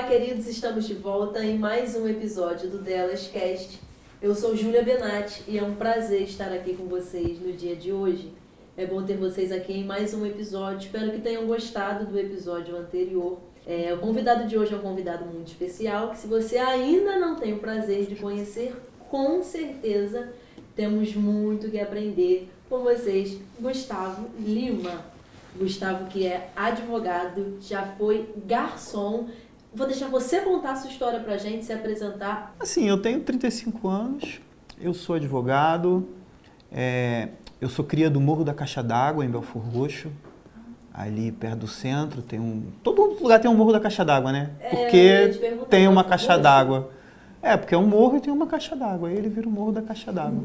queridos, estamos de volta em mais um episódio do Delas Cast. Eu sou Júlia Benatti e é um prazer estar aqui com vocês no dia de hoje. É bom ter vocês aqui em mais um episódio. Espero que tenham gostado do episódio anterior. O convidado de hoje é um convidado muito especial, que se você ainda não tem o prazer de conhecer, com certeza temos muito que aprender com vocês. Gustavo Lima. Gustavo, que é advogado, já foi garçom. Vou deixar você contar a sua história pra gente, se apresentar. Assim, eu tenho 35 anos, eu sou advogado, eu sou cria do Morro da Caixa d'Água, em Belford Roxo, ali perto do centro. Todo lugar tem um Morro da Caixa d'Água, né? Porque tem uma caixa d'água. Porque é um morro e tem uma caixa d'água, aí ele vira o Morro da Caixa d'Água.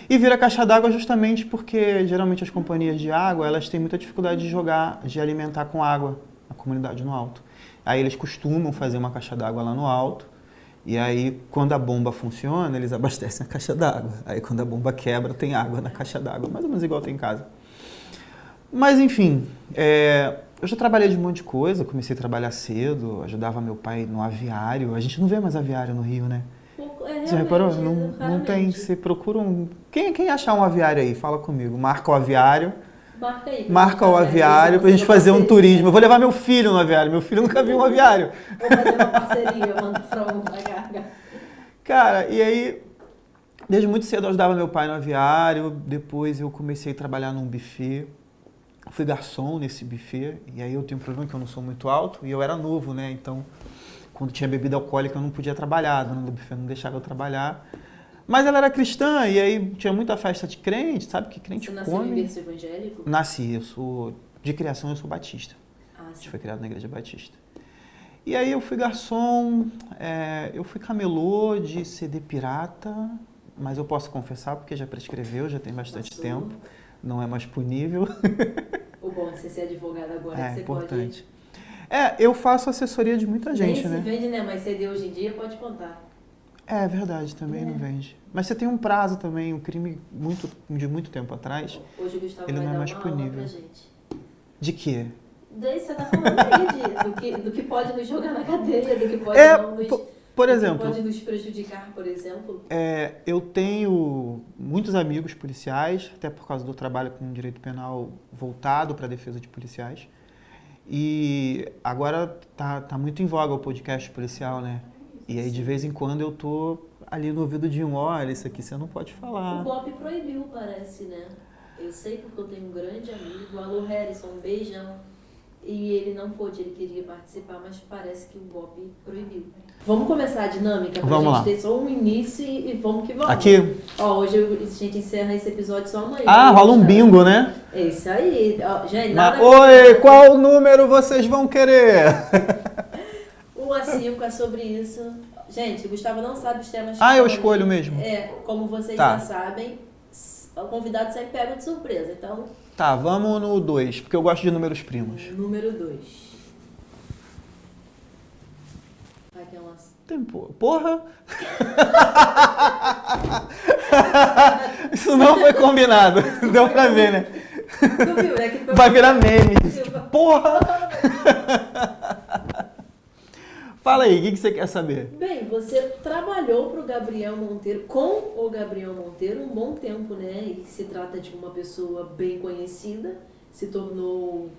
E vira caixa d'água justamente porque geralmente as companhias de água, elas têm muita dificuldade de alimentar com água a comunidade no alto. Aí eles costumam fazer uma caixa d'água lá no alto, e aí quando a bomba funciona, eles abastecem a caixa d'água. Aí quando a bomba quebra, tem água na caixa d'água, mais ou menos igual tem em casa. Mas enfim, eu já trabalhei de um monte de coisa, comecei a trabalhar cedo, ajudava meu pai no aviário. A gente não vê mais aviário no Rio, né? Você reparou? Não tem. Você procura um... Quem achar um aviário aí, fala comigo. Marca o aviário. Marca o aviário pra gente fazer um turismo. Eu vou levar meu filho no aviário. Meu filho nunca viu um aviário. Vou fazer uma parceria, eu mando frango pra Gaga. Cara, e aí, desde muito cedo eu ajudava meu pai no aviário. Depois eu comecei a trabalhar num buffet. Fui garçom nesse buffet. E aí eu tenho um problema que eu não sou muito alto. E eu era novo, né? Então, quando tinha bebida alcoólica, eu não podia trabalhar. A dona do buffet não deixava eu trabalhar. Mas ela era cristã e aí tinha muita festa de crente, sabe que crente come. Você nasceu em berço evangélico? Nasci, de criação eu sou batista. A gente foi criado na igreja batista. E aí eu fui garçom, eu fui camelô de CD pirata, mas eu posso confessar porque já prescreveu, já tem bastante tempo, não é mais punível. O bom de você ser advogado agora é que você importante. Eu faço assessoria de muita gente, né? Nem se vende, né? Mas CD hoje em dia pode contar. É verdade, também não vende. Mas você tem um prazo também, um crime de muito tempo atrás. Hoje o Gustavo ele vai não é dar mais uma punível. aula pra gente. De quê? Daí você tá falando aí do que pode nos jogar na cadeia, do que pode não nos... Por exemplo, pode nos prejudicar, por exemplo. Eu tenho muitos amigos policiais, até por causa do trabalho com direito penal voltado para a defesa de policiais. E agora tá muito em voga o podcast policial, né? E aí, de vez em quando, eu tô ali no ouvido de olha, isso aqui você não pode falar. O BOP proibiu, parece, né? Eu sei porque eu tenho um grande amigo, alô Harrison, um beijão. E ele não pôde, ele queria participar, mas parece que o BOP proibiu. Vamos começar a dinâmica pra vamos gente lá. ter só um início e vamos que vamos. Aqui? Hoje a gente encerra esse episódio só amanhã. Rola um bingo, né? É isso aí. Gente, Oi, qual número vocês vão querer? 1 a 5 é sobre isso. Gente, o Gustavo não sabe os temas. Eu escolho mesmo. Como vocês já sabem, o convidado sempre pega de surpresa, então... Tá, vamos no 2, porque eu gosto de números primos. Número 2. Vai que é uma... Porra! Isso não foi combinado. Deu pra ver, né? Tu viu, né? Que vai virar meme. Porra! Fala aí, o que você quer saber? Bem, você trabalhou com o Gabriel Monteiro um bom tempo, né? E se trata de uma pessoa bem conhecida, se tornou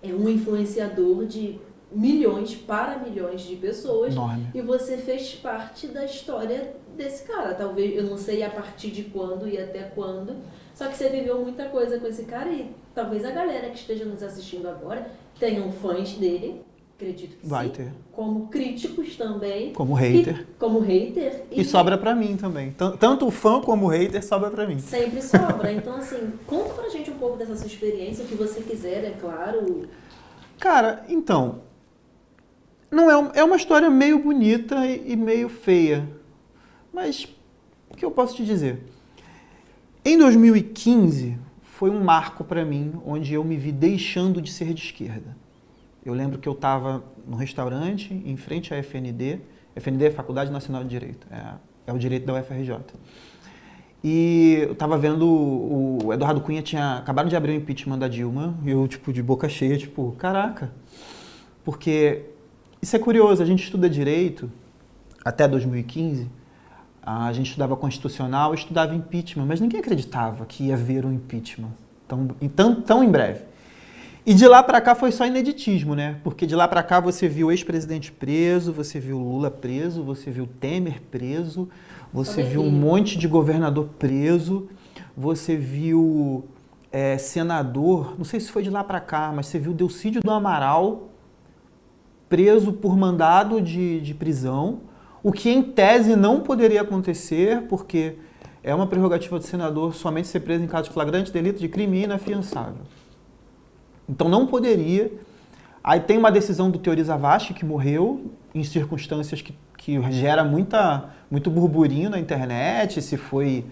um influenciador de milhões para milhões de pessoas. Enorme. E você fez parte da história desse cara. Talvez, eu não sei a partir de quando e até quando, só que você viveu muita coisa com esse cara e talvez a galera que esteja nos assistindo agora tenham fãs dele. Acredito que vai sim. ter. Como críticos também. Como hater. Como hater. E sobra pra mim também. Tanto o fã como o hater sobra pra mim. Sempre sobra. Então, assim, conta pra gente um pouco dessa sua experiência, o que você quiser, é claro. Cara, então... É uma história meio bonita e meio feia. Mas, o que eu posso te dizer? Em 2015, foi um marco pra mim, onde eu me vi deixando de ser de esquerda. Eu lembro que eu estava no restaurante, em frente à FND. FND é Faculdade Nacional de Direito, é o direito da UFRJ. E eu estava vendo, o Eduardo Cunha tinha acabado de abrir o impeachment da Dilma, e eu, de boca cheia, caraca. Porque Isso é curioso, a gente estuda direito até 2015, a gente estudava constitucional e estudava impeachment, mas ninguém acreditava que ia haver um impeachment tão em breve. E de lá para cá foi só ineditismo, né? Porque de lá para cá você viu o ex-presidente preso, você viu o Lula preso, você viu o Temer preso, você viu um monte de governador preso, você viu senador, não sei se foi de lá para cá, mas você viu o Delcídio do Amaral preso por mandado de prisão, o que em tese não poderia acontecer, porque é uma prerrogativa do senador somente ser preso em caso de flagrante delito de crime inafiançável. Então não poderia. Aí tem uma decisão do Teori Zavascki, que morreu em circunstâncias que gera muito burburinho na internet, se foi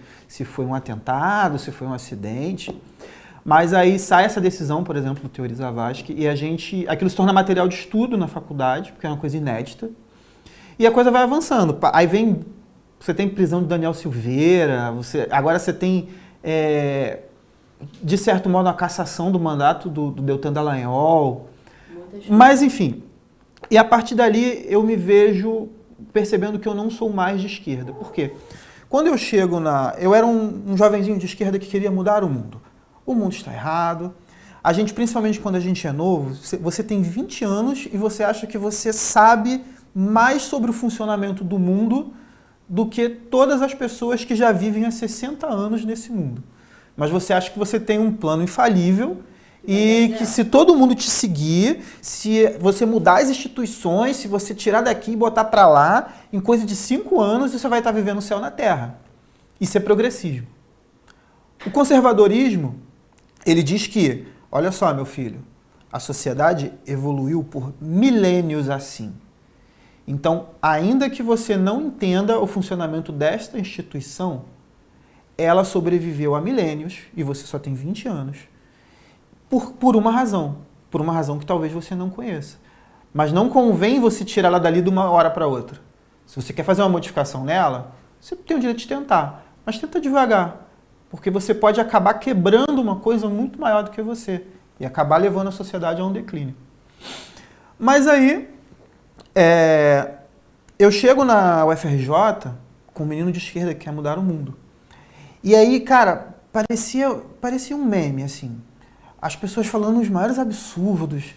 um atentado, se foi um acidente. Mas aí sai essa decisão, por exemplo, do Teori Zavascki, e aquilo se torna material de estudo na faculdade, porque é uma coisa inédita, e a coisa vai avançando. Aí você tem prisão de Daniel Silveira, agora você tem, de certo modo, a cassação do mandato do Deltan Dallagnol. Mas, enfim, e a partir dali eu me vejo percebendo que eu não sou mais de esquerda. Por quê? Quando eu chego eu era um jovenzinho de esquerda que queria mudar o mundo. O mundo está errado. A gente, principalmente quando a gente é novo, você tem 20 anos e você acha que você sabe mais sobre o funcionamento do mundo do que todas as pessoas que já vivem há 60 anos nesse mundo. Mas você acha que você tem um plano infalível e que se todo mundo te seguir, se você mudar as instituições, se você tirar daqui e botar para lá, em coisa de 5 anos você vai estar vivendo o céu na terra. Isso é progressismo. O conservadorismo, ele diz que, olha só, meu filho, a sociedade evoluiu por milênios assim. Então, ainda que você não entenda o funcionamento desta instituição, ela sobreviveu a milênios, e você só tem 20 anos, por uma razão que talvez você não conheça. Mas não convém você tirar ela dali de uma hora para outra. Se você quer fazer uma modificação nela, você tem o direito de tentar, mas tenta devagar, porque você pode acabar quebrando uma coisa muito maior do que você e acabar levando a sociedade a um declínio. Mas aí, eu chego na UFRJ com um menino de esquerda que quer mudar o mundo. E aí, cara, parecia um meme, assim. As pessoas falando os maiores absurdos.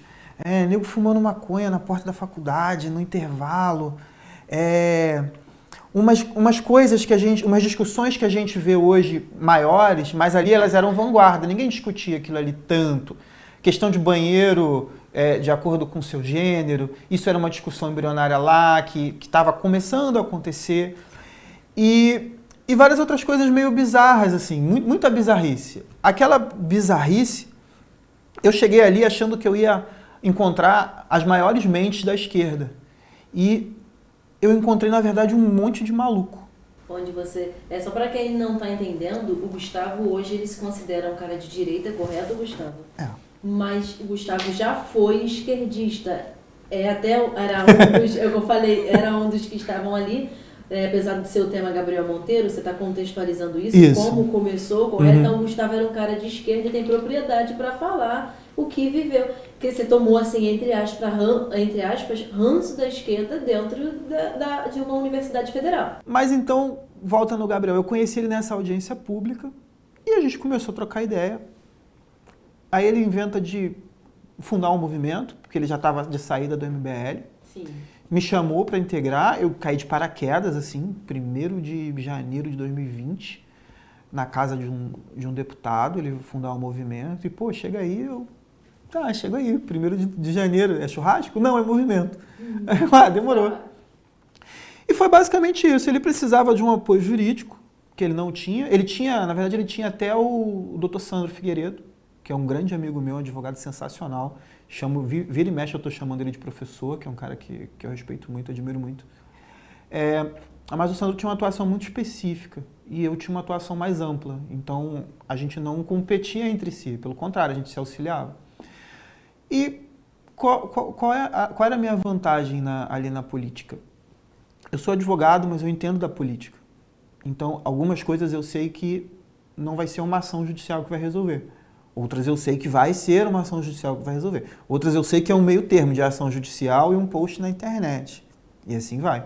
Nego fumando maconha na porta da faculdade, no intervalo. Umas coisas umas discussões que a gente vê hoje maiores, mas ali elas eram vanguarda. Ninguém discutia aquilo ali tanto. Questão de banheiro de acordo com o seu gênero. Isso era uma discussão embrionária lá, que estava começando a acontecer. E várias outras coisas meio bizarras, assim, muita bizarrice. Aquela bizarrice, eu cheguei ali achando que eu ia encontrar as maiores mentes da esquerda. E eu encontrei, na verdade, um monte de maluco. Onde só para quem não está entendendo, o Gustavo hoje ele se considera um cara de direita, correto, Gustavo? Mas o Gustavo já foi esquerdista. Era um dos que estavam ali. Apesar do seu tema Gabriel Monteiro, você está contextualizando isso, como começou, correto? Então, o Gustavo era um cara de esquerda e tem propriedade para falar o que viveu. Porque você tomou, assim, entre aspas, ranço da esquerda dentro de uma universidade federal. Mas então, volta no Gabriel, eu conheci ele nessa audiência pública e a gente começou a trocar ideia. Aí ele inventa de fundar um movimento, porque ele já estava de saída do MBL. Sim. Me chamou para integrar, eu caí de paraquedas, assim, 1º de janeiro de 2020, na casa de um deputado, ele fundar um movimento, e, chega aí, chega aí, 1º de janeiro, é churrasco? Não, é movimento. Demorou. E foi basicamente isso, ele precisava de um apoio jurídico, que ele não tinha, na verdade ele tinha até o Dr. Sandro Figueiredo, que é um grande amigo meu, um advogado sensacional. Vira e mexe, eu estou chamando ele de professor, que é um cara que eu respeito muito, admiro muito. Mas o Sandro tinha uma atuação muito específica e eu tinha uma atuação mais ampla. Então, a gente não competia entre si, pelo contrário, a gente se auxiliava. E qual era a minha vantagem ali na política? Eu sou advogado, mas eu entendo da política. Então, algumas coisas eu sei que não vai ser uma ação judicial que vai resolver. Outras eu sei que vai ser uma ação judicial que vai resolver. Outras eu sei que é um meio termo de ação judicial e um post na internet. E assim vai.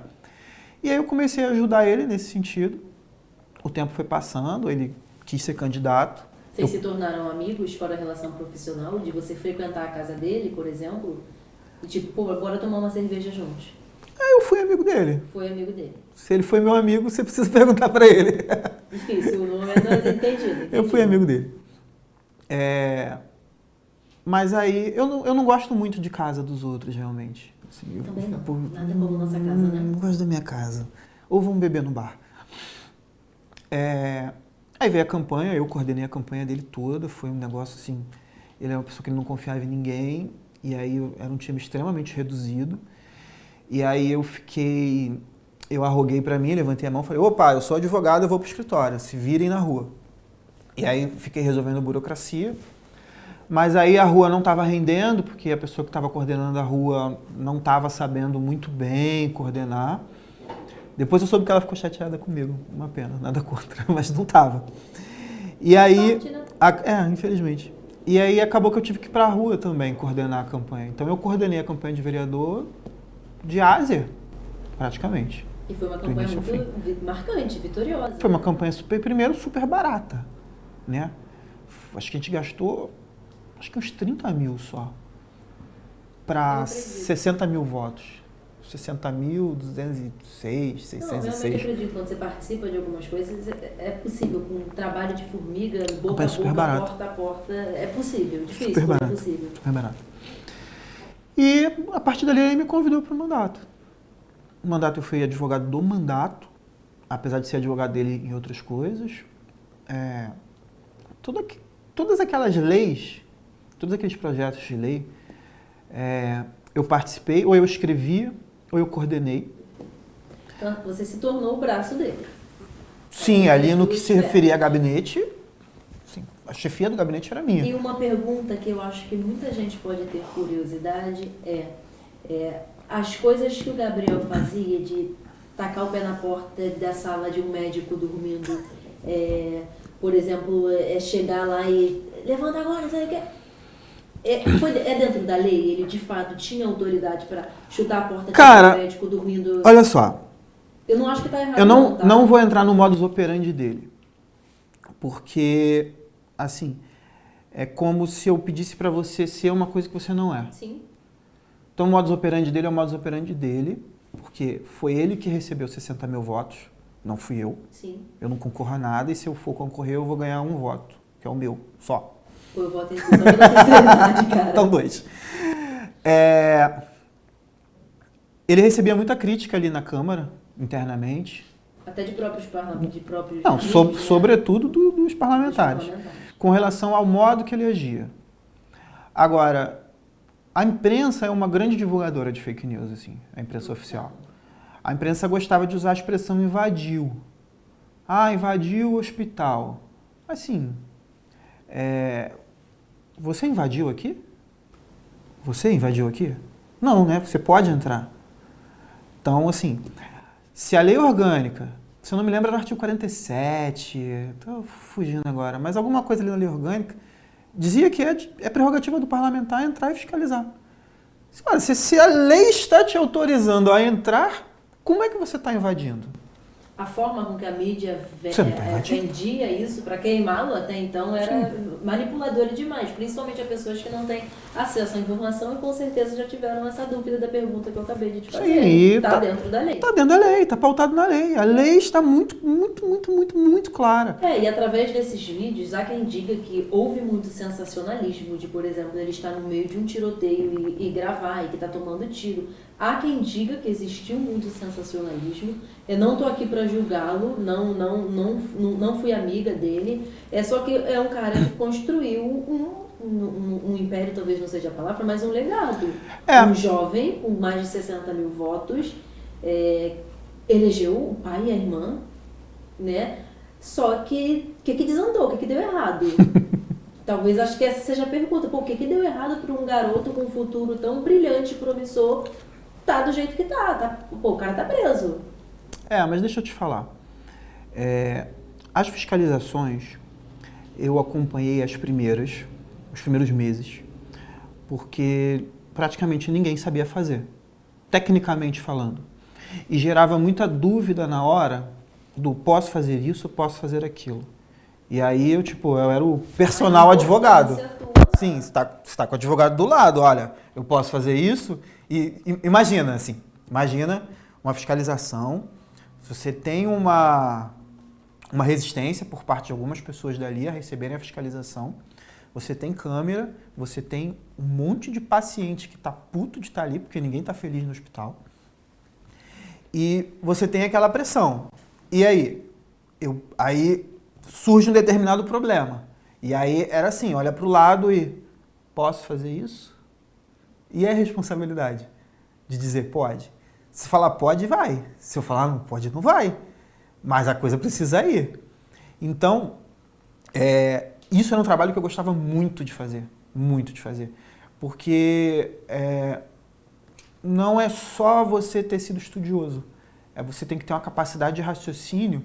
E aí eu comecei a ajudar ele nesse sentido. O tempo foi passando, ele quis ser candidato. Vocês se tornaram amigos fora a relação profissional? De você frequentar a casa dele, por exemplo? E tipo, pô, bora tomar uma cerveja juntos. Aí eu fui amigo dele. Foi amigo dele. Se ele foi meu amigo, você precisa perguntar pra ele. Difícil, no momento eu entendi. Eu fui amigo dele. Mas aí, eu não gosto muito de casa dos outros, realmente. Assim, Também não. Nada como nossa casa, né? Não gosto da minha casa. Ou vamos beber no bar. Aí veio a campanha, eu coordenei a campanha dele toda. Foi um negócio assim, ele é uma pessoa que ele não confiava em ninguém. E aí era um time extremamente reduzido. E aí eu arroguei pra mim, levantei a mão e falei, opa, eu sou advogado, eu vou pro escritório, se virem na rua. E aí fiquei resolvendo burocracia. Mas aí a rua não estava rendendo, porque a pessoa que estava coordenando a rua não estava sabendo muito bem coordenar. Depois eu soube que ela ficou chateada comigo. Uma pena, nada contra, mas não estava. E aí... infelizmente. E aí acabou que eu tive que ir para a rua também coordenar a campanha. Então eu coordenei a campanha de vereador de A a Z, praticamente. E foi uma campanha muito marcante, vitoriosa. Foi uma campanha super barata, né? Acho que a gente gastou... Acho que uns 30 mil só, para 60 mil votos. 60.206, 606. Não, realmente acredito, quando você participa de algumas coisas, é possível, com um trabalho de formiga, boca a boca, porta a porta, é possível, difícil, super barato, é possível. Super barato. E a partir dali ele me convidou para o mandato. No mandato eu fui advogado do mandato, apesar de ser advogado dele em outras coisas. Todas aquelas leis, todos aqueles projetos de lei, eu participei, ou eu escrevi, ou eu coordenei. Então, você se tornou o braço dele. Sim, ali no que se referia a gabinete, sim, a chefia do gabinete era minha. E uma pergunta que eu acho que muita gente pode ter curiosidade as coisas que o Gabriel fazia de tacar o pé na porta da sala de um médico dormindo, por exemplo, chegar lá e levanta agora, sabe o que? É dentro da lei? Ele de fato tinha autoridade para chutar a porta do médico dormindo? Olha só. Eu não acho que está errado. Eu não vou entrar no modus operandi dele. Porque, assim, é como se eu pedisse para você ser uma coisa que você não é. Sim. Então o modus operandi dele é o modus operandi dele, porque foi ele que recebeu 60 mil votos, não fui eu. Sim. Eu não concorro a nada e se eu for concorrer eu vou ganhar um voto, que é o meu, só. Pô, eu voto em função da sinceridade, cara. Então, 2. Ele recebia muita crítica ali na Câmara, internamente. Até de próprios parlamentares? Não, sobretudo dos parlamentares. Com relação ao modo que ele agia. Agora, a imprensa é uma grande divulgadora de fake news, assim, a imprensa oficial. A imprensa gostava de usar a expressão invadiu. Invadiu o hospital. Assim... Você invadiu aqui? Você invadiu aqui? Não, né? Você pode entrar. Então, assim, se a lei orgânica, se eu não me lembro, era o artigo 47, estou fugindo agora, mas alguma coisa ali na lei orgânica dizia que é prerrogativa do parlamentar entrar e fiscalizar. Se a lei está te autorizando a entrar, como é que você está invadindo? A forma com que a mídia vendia isso para queimá-lo até então era manipuladora demais, principalmente a pessoas que não têm acesso à informação e com certeza já tiveram essa dúvida da pergunta que eu acabei de te fazer. Está dentro da lei. Está dentro da lei, está pautado na lei. A lei está muito clara. E através desses vídeos, há quem diga que houve muito sensacionalismo de, por exemplo, ele estar no meio de um tiroteio e gravar e que está tomando tiro. Há quem diga que existiu muito sensacionalismo. Eu não estou aqui para julgá-lo, não fui amiga dele. Só que é um cara que construiu um império, talvez não seja a palavra, mas um legado. Um jovem com mais de 60 mil votos, elegeu o pai e a irmã, né? Só que o que desandou? O que deu errado? Talvez acho que essa seja a pergunta. O que deu errado para um garoto com um futuro tão brilhante e promissor tá do jeito que tá? O cara tá preso. Mas deixa eu te falar. As fiscalizações, eu acompanhei as primeiras, os primeiros meses, porque praticamente ninguém sabia fazer, tecnicamente falando. E gerava muita dúvida na hora do posso fazer isso, posso fazer aquilo. E aí eu era o personal advogado. Sim, você tá com o advogado do lado, olha, eu posso fazer isso. E imagina uma fiscalização, se você tem uma resistência por parte de algumas pessoas dali a receberem a fiscalização, você tem câmera, você tem um monte de paciente que tá puto de estar ali, porque ninguém tá feliz no hospital. E você tem aquela pressão. E aí? Aí surge um determinado problema. E aí era assim, olha para o lado e posso fazer isso? E é a responsabilidade de dizer pode. Se falar pode, vai. Se eu falar não pode, não vai. Mas a coisa precisa ir. Então, isso era um trabalho que eu gostava muito de fazer. Muito de fazer. Porque não é só você ter sido estudioso. Você tem que ter uma capacidade de raciocínio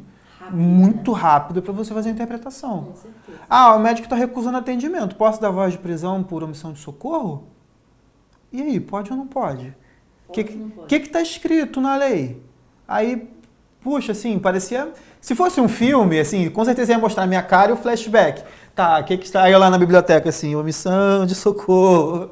muito rápida para você fazer a interpretação. Com certeza. Ah, o médico está recusando atendimento. Posso dar voz de prisão por omissão de socorro? E aí, pode ou não pode? O que está escrito na lei? Aí, puxa, assim, parecia... Se fosse um filme, assim, com certeza ia mostrar a minha cara e o flashback. Tá, o que está... Aí eu lá na biblioteca, assim, omissão de socorro.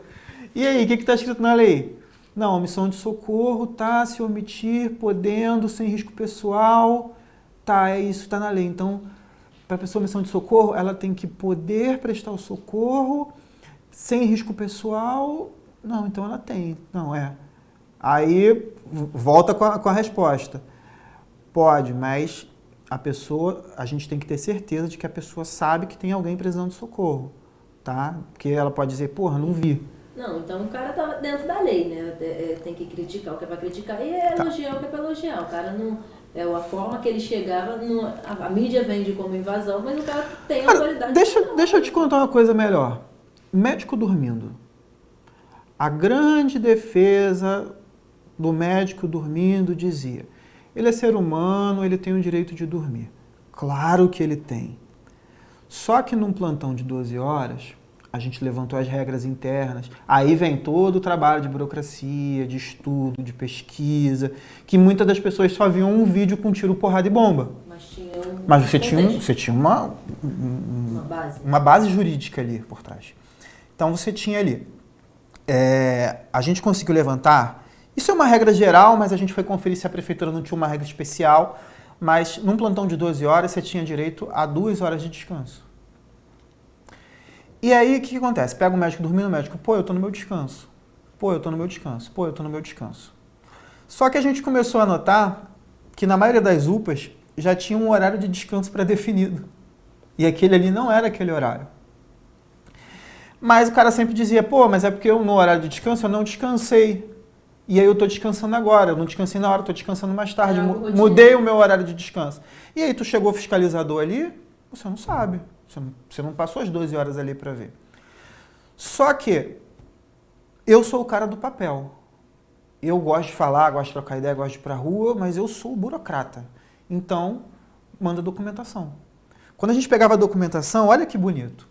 E aí, o que está escrito na lei? Não, omissão de socorro, tá, se omitir, podendo, sem risco pessoal... Tá, isso está na lei. Então, para a pessoa omissão de socorro, ela tem que poder prestar o socorro sem risco pessoal. Não, então ela tem. Não, Aí, volta com a resposta. Pode, mas a gente tem que ter certeza de que a pessoa sabe que tem alguém precisando de socorro, tá? Porque ela pode dizer, porra, não vi. Não, então o cara tá dentro da lei, né? Tem que criticar o que é pra criticar e elogiar o que é pra elogiar. O cara não... a forma que ele chegava, a mídia vende como invasão, mas o cara tem autoridade. Deixa eu te contar uma coisa melhor. Médico dormindo. A grande defesa do médico dormindo dizia, ele é ser humano, ele tem o direito de dormir. Claro que ele tem. Só que num plantão de 12 horas, a gente levantou as regras internas, aí vem todo o trabalho de burocracia, de estudo, de pesquisa, que muitas das pessoas só viam um vídeo com tiro, porrada e bomba. Mas você tinha uma base jurídica ali por trás. Então você tinha ali. A gente conseguiu levantar, isso é uma regra geral, mas a gente foi conferir se a prefeitura não tinha uma regra especial, mas num plantão de 12 horas você tinha direito a 2 horas de descanso. E aí, o que acontece? Pega o médico dormindo, o médico, pô, eu tô no meu descanso. Pô, eu tô no meu descanso. Pô, eu tô no meu descanso. Só que a gente começou a notar que na maioria das UPAs já tinha um horário de descanso pré-definido. E aquele ali não era aquele horário. Mas o cara sempre dizia, pô, mas é porque eu no horário de descanso eu não descansei. E aí eu tô descansando agora, eu não descansei na hora, eu tô descansando mais tarde. Mudei o meu horário de descanso. E aí tu chegou o fiscalizador ali, você não sabe. Você não passou as 12 horas ali para ver. Só que eu sou o cara do papel. Eu gosto de falar, gosto de trocar ideia, gosto de ir pra rua, mas eu sou o burocrata. Então, manda documentação. Quando a gente pegava a documentação, olha que bonito.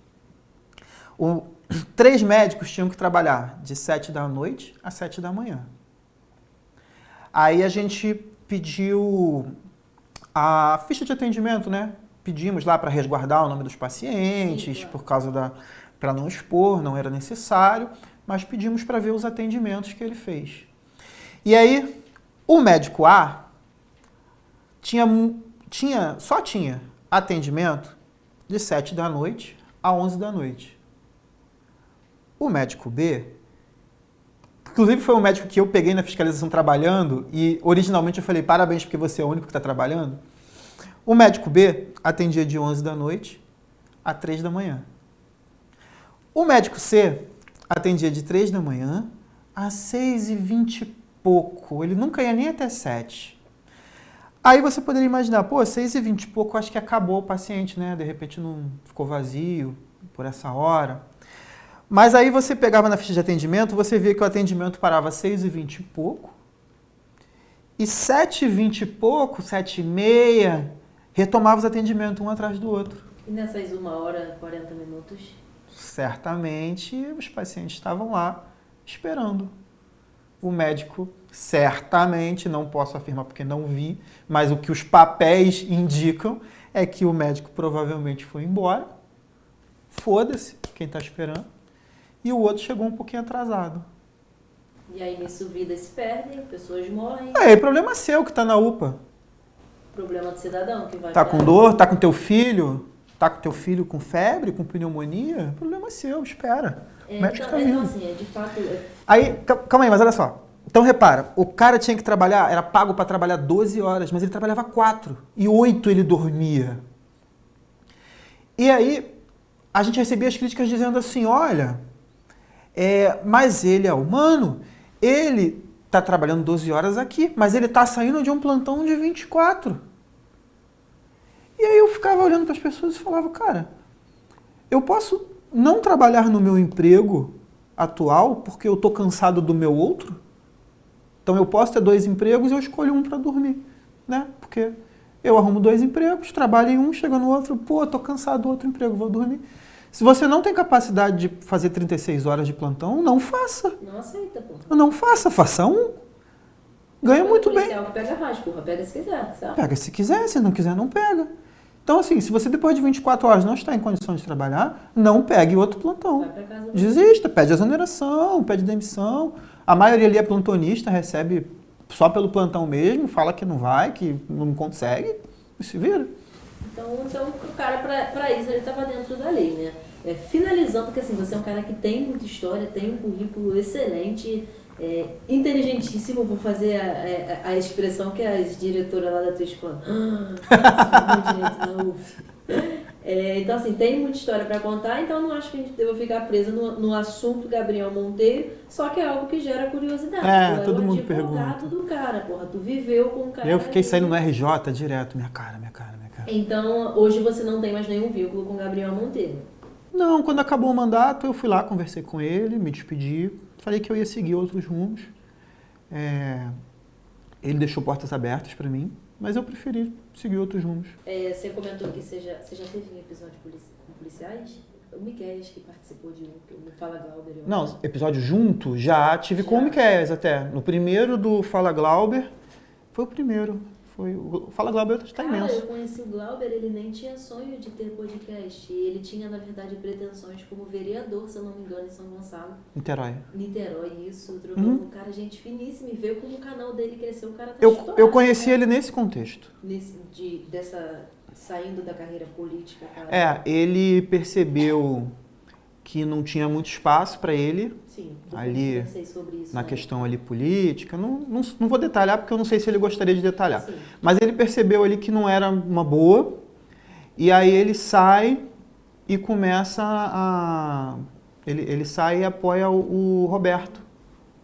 3 médicos tinham que trabalhar de 7 da noite às 7 da manhã. Aí a gente pediu a ficha de atendimento, né? Pedimos lá para resguardar o nome dos pacientes, sim, por causa para não expor, não era necessário, mas pedimos para ver os atendimentos que ele fez. E aí, o médico A só tinha atendimento de 7 da noite a 11 da noite. O médico B, inclusive foi um médico que eu peguei na fiscalização trabalhando e originalmente eu falei, parabéns porque você é o único que está trabalhando. O médico B atendia de 11 da noite a 3 da manhã. O médico C atendia de 3 da manhã a 6h20 e pouco. Ele nunca ia nem até 7. Aí você poderia imaginar, pô, 6h20 e pouco, acho que acabou o paciente, né? De repente não ficou vazio por essa hora. Mas aí você pegava na ficha de atendimento, você via que o atendimento parava 6h20 e pouco. E 7h20 e pouco, 7h30... retomava os atendimentos um atrás do outro. E nessas 1 hora, 40 minutos? certamente os pacientes estavam lá esperando. O médico, certamente, não posso afirmar porque não vi, mas o que os papéis indicam é que o médico provavelmente foi embora. Foda-se quem está esperando. E o outro chegou um pouquinho atrasado. E aí nisso vidas se perdem, pessoas morrem. É problema seu que está na UPA. Problema do cidadão que vai... Tá com dor? Tá com teu filho? Tá com teu filho com febre, com pneumonia? Problema seu, espera. O médico tá vindo. Então, assim, de fato... Aí, calma aí, mas olha só. Então repara, o cara tinha que trabalhar, era pago para trabalhar 12 horas, mas ele trabalhava 4 e 8 ele dormia. E aí, a gente recebia as críticas dizendo assim, olha, mas ele é humano, ele está trabalhando 12 horas aqui, mas ele está saindo de um plantão de 24. E aí eu ficava olhando para as pessoas e falava, cara, eu posso não trabalhar no meu emprego atual porque eu estou cansado do meu outro? Então eu posso ter 2 empregos e eu escolho um para dormir, né? Porque eu arrumo 2 empregos, trabalho em um, chego no outro, pô, tô cansado do outro emprego, vou dormir. Se você não tem capacidade de fazer 36 horas de plantão, não faça. Não aceita, porra. Não faça, faça um. Ganha muito bem. Policial que pega rádio, porra, pega se quiser, certo? Pega se quiser, se não quiser, não pega. Então, assim, se você depois de 24 horas não está em condições de trabalhar, não pegue outro plantão. Vai pra casa. Desista, pede exoneração, pede demissão. A maioria ali é plantonista, recebe só pelo plantão mesmo, fala que não vai, que não consegue, e se vira. Então o cara, pra isso, ele estava dentro da lei, né? Finalizando, porque assim, você é um cara que tem muita história, tem um currículo excelente, inteligentíssimo, vou fazer a expressão que a diretora lá da tua escola. Direito na UF. Então, assim, tem muita história para contar, então não acho que a gente deva ficar presa no assunto Gabriel Monteiro, só que é algo que gera curiosidade. Todo mundo pergunta. Do cara, porra, tu viveu com o cara. Eu fiquei saindo no RJ direto, minha cara. Então, hoje você não tem mais nenhum vínculo com Gabriel Monteiro? Não, quando acabou o mandato, eu fui lá, conversei com ele, me despedi, falei que eu ia seguir outros rumos. Ele deixou portas abertas para mim, mas eu preferi seguir outros rumos. Você comentou que você já teve um episódio com policiais? O Miquéias que participou de um Fala Glauber. Não, episódio junto, já tive com o Miquéias até. No primeiro do Fala Glauber, foi o primeiro. O Fala Glauber está imenso. Eu conheci o Glauber, ele nem tinha sonho de ter podcast. Ele tinha, na verdade, pretensões como vereador, se eu não me engano, em São Gonçalo. Niterói, isso. Trocou um cara, gente finíssima, e veio como o canal dele cresceu, o cara tá eu conheci ele nesse contexto. Saindo da carreira política. Cara. Ele percebeu que não tinha muito espaço para ele. Sim, ali sobre isso, na questão ali política. Não vou detalhar porque eu não sei se ele gostaria de detalhar. Sim. Mas ele percebeu ali que não era uma boa. E aí ele sai e começa a... Ele sai e apoia o Roberto.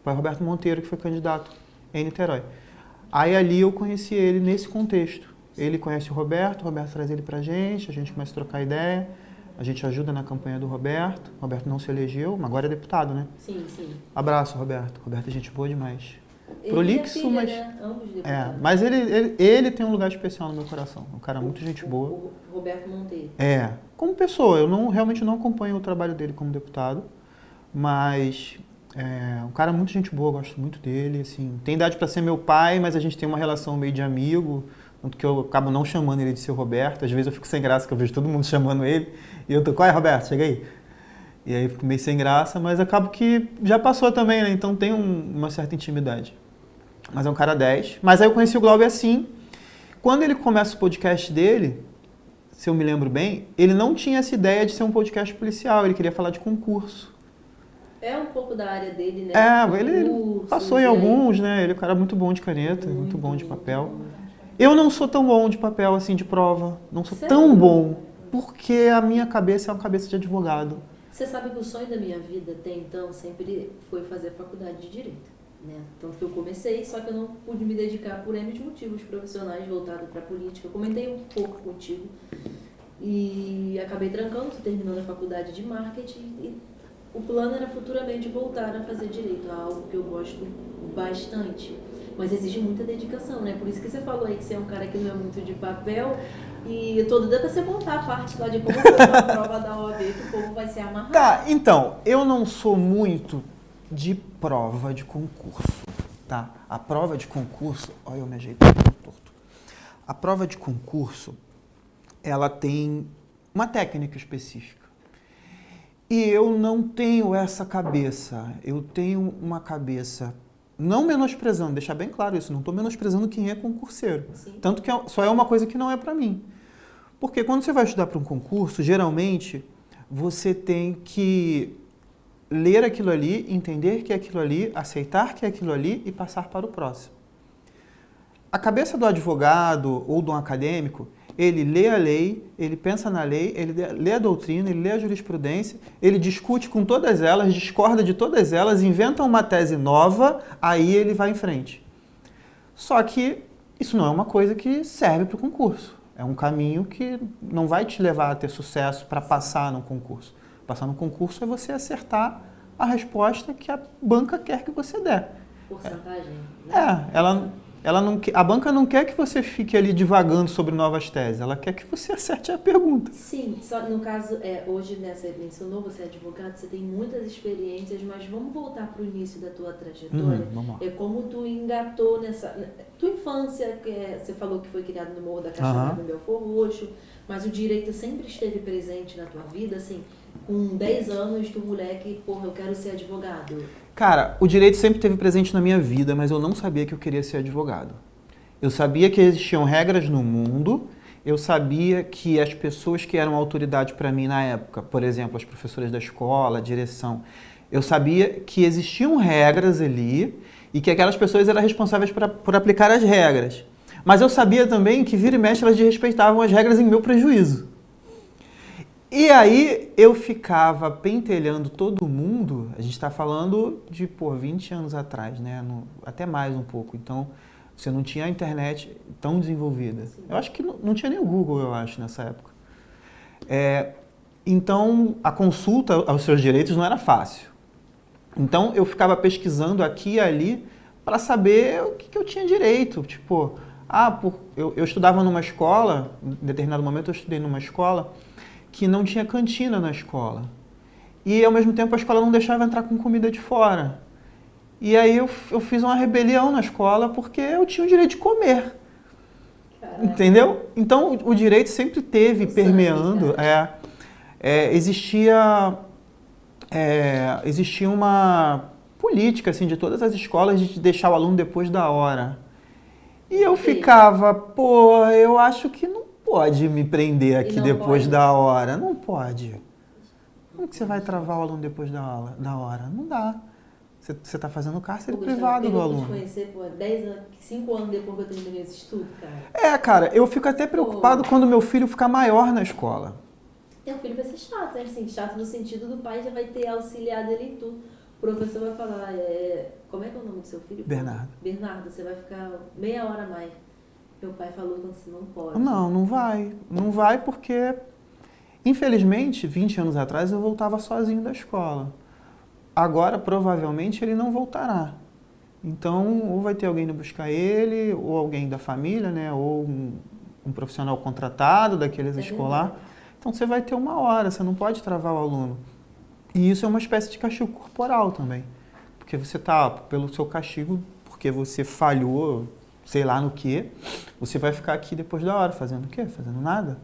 Apoia o Roberto Monteiro, que foi candidato em Niterói. Aí ali eu conheci ele nesse contexto. Ele conhece o Roberto traz ele pra gente, a gente começa a trocar ideia. A gente ajuda na campanha do Roberto. O Roberto não se elegeu, mas agora é deputado, né? Sim. Abraço, Roberto. Roberto é gente boa demais. Prolixo, filha, mas... Né? Ambos deputados. Mas ele tem um lugar especial no meu coração. É um cara muito gente boa. O Roberto Monteiro. Como pessoa. Eu realmente não acompanho o trabalho dele como deputado, mas um cara muito gente boa, gosto muito dele. Assim, tem idade para ser meu pai, mas a gente tem uma relação meio de amigo. Tanto que eu acabo não chamando ele de seu Roberto. Às vezes eu fico sem graça, que eu vejo todo mundo chamando ele. E eu tô, qual é, Roberto? Chega aí. E aí eu fico meio sem graça, mas acabo que já passou também, né? Então tem uma certa intimidade. Mas é um cara 10. Mas aí eu conheci o Glauber assim. Quando ele começa o podcast dele, se eu me lembro bem, ele não tinha essa ideia de ser um podcast policial. Ele queria falar de concurso. É um pouco da área dele, né? Ele passou em alguns, né? Ele é um cara muito bom de caneta, muito bom de papel. Eu não sou tão bom de papel, assim, de prova. Não sou tão bom, porque a minha cabeça é uma cabeça de advogado. Você sabe que o sonho da minha vida até então sempre foi fazer a faculdade de Direito, né? Tanto que eu comecei, só que eu não pude me dedicar por N motivos profissionais voltados para a política. Eu comentei um pouco contigo e acabei trancando, terminando a faculdade de Marketing. E o plano era futuramente voltar a fazer Direito, algo que eu gosto bastante. Mas exige muita dedicação, né? Por isso que você falou aí que você é um cara que não é muito de papel e todo dia você montar a parte lá de como foi a prova da OAB, que o povo vai ser amarrado. Tá, então, eu não sou muito de prova de concurso, tá? A prova de concurso, olha, eu me ajeitei todo torto. A prova de concurso, ela tem uma técnica específica. E eu não tenho essa cabeça. Eu tenho uma cabeça, não menosprezando, deixar bem claro isso, não estou menosprezando quem é concurseiro. Sim. Tanto que só é uma coisa que não é para mim. Porque quando você vai estudar para um concurso, geralmente você tem que ler aquilo ali, entender que é aquilo ali, aceitar que é aquilo ali e passar para o próximo. A cabeça do advogado ou do acadêmico, ele lê a lei, ele pensa na lei, ele lê a doutrina, ele lê a jurisprudência, ele discute com todas elas, discorda de todas elas, inventa uma tese nova, aí ele vai em frente. Só que isso não é uma coisa que serve para o concurso. É um caminho que não vai te levar a ter sucesso para passar no concurso. Passar no concurso é você acertar a resposta que a banca quer que você dê. Porcentagem, né? A banca não quer que você fique ali divagando sobre novas teses, ela quer que você acerte a pergunta. Sim, só no caso, hoje, né, você mencionou, você é advogado, você tem muitas experiências, mas vamos voltar para o início da tua trajetória. Vamos lá. É como tu engatou nessa... Tua infância, você falou que foi criado no Morro da Caixada, no Belford Roxo, mas o direito sempre esteve presente na tua vida, assim, com 10 anos, tu moleque, porra, eu quero ser advogado. Cara, o direito sempre esteve presente na minha vida, mas eu não sabia que eu queria ser advogado. Eu sabia que existiam regras no mundo, eu sabia que as pessoas que eram autoridade para mim na época, por exemplo, as professoras da escola, a direção, eu sabia que existiam regras ali e que aquelas pessoas eram responsáveis por aplicar as regras. Mas eu sabia também que vira e mexe elas desrespeitavam as regras em meu prejuízo. E aí eu ficava pentelhando todo mundo, a gente está falando de 20 anos atrás, né? Até mais um pouco. Então, você não tinha a internet tão desenvolvida. Sim. Eu acho que não tinha nem o Google, eu acho, nessa época. Então, a consulta aos seus direitos não era fácil. Então, eu ficava pesquisando aqui e ali para saber o que eu tinha direito. Tipo, eu estudava numa escola, em determinado momento eu estudei numa escola que não tinha cantina na escola. E, ao mesmo tempo, a escola não deixava entrar com comida de fora. E aí eu fiz uma rebelião na escola porque eu tinha o direito de comer. Caraca. Entendeu? Então, o direito sempre teve permeando. Existia uma política assim, de todas as escolas de deixar o aluno depois da hora. E eu ficava, eu acho que não pode me prender aqui depois da hora. Não pode. Como que você vai travar o aluno depois da hora? Não dá. Você está fazendo cárcere privado do aluno. Eu vou te conhecer, 5 anos depois que eu terminei esse estudo, cara. Cara, eu fico até preocupado quando meu filho ficar maior na escola. Teu filho vai ser chato, né? Assim, chato no sentido do pai já vai ter auxiliado ele em tudo. O professor vai falar, como é que é o nome do seu filho? Bernardo. Bernardo, você vai ficar meia hora a mais. Meu pai falou que você não pode. Não vai. Não vai porque, infelizmente, 20 anos atrás eu voltava sozinho da escola. Agora, provavelmente, ele não voltará. Então, ou vai ter alguém indo buscar ele, ou alguém da família, né? Ou um profissional contratado daqueles escolar. Então, você vai ter uma hora, você não pode travar o aluno. E isso é uma espécie de castigo corporal também. Porque você está, pelo seu castigo, porque você falhou, sei lá no quê, você vai ficar aqui depois da hora, fazendo o quê? Fazendo nada.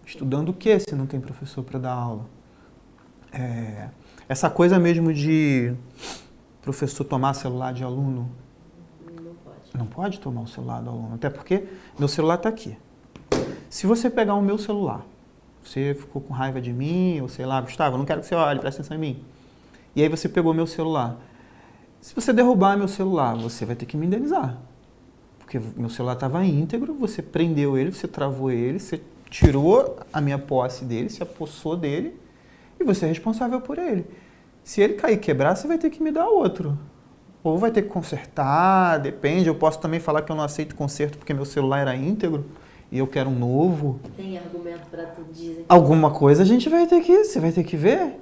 Estudando o quê se não tem professor para dar aula? Essa coisa mesmo de professor tomar celular de aluno. Não pode. Não pode tomar o celular do aluno, até porque meu celular está aqui. Se você pegar o meu celular, você ficou com raiva de mim, ou sei lá, Gustavo, eu não quero que você olhe, presta atenção em mim. E aí você pegou meu celular. Se você derrubar meu celular, você vai ter que me indenizar. Porque meu celular estava íntegro, você prendeu ele, você travou ele, você tirou a minha posse dele, se apossou dele, e você é responsável por ele. Se ele cair e quebrar, você vai ter que me dar outro. Ou vai ter que consertar, depende. Eu posso também falar que eu não aceito conserto porque meu celular era íntegro e eu quero um novo. Tem argumento para tudo, dizem. Alguma coisa você vai ter que ver.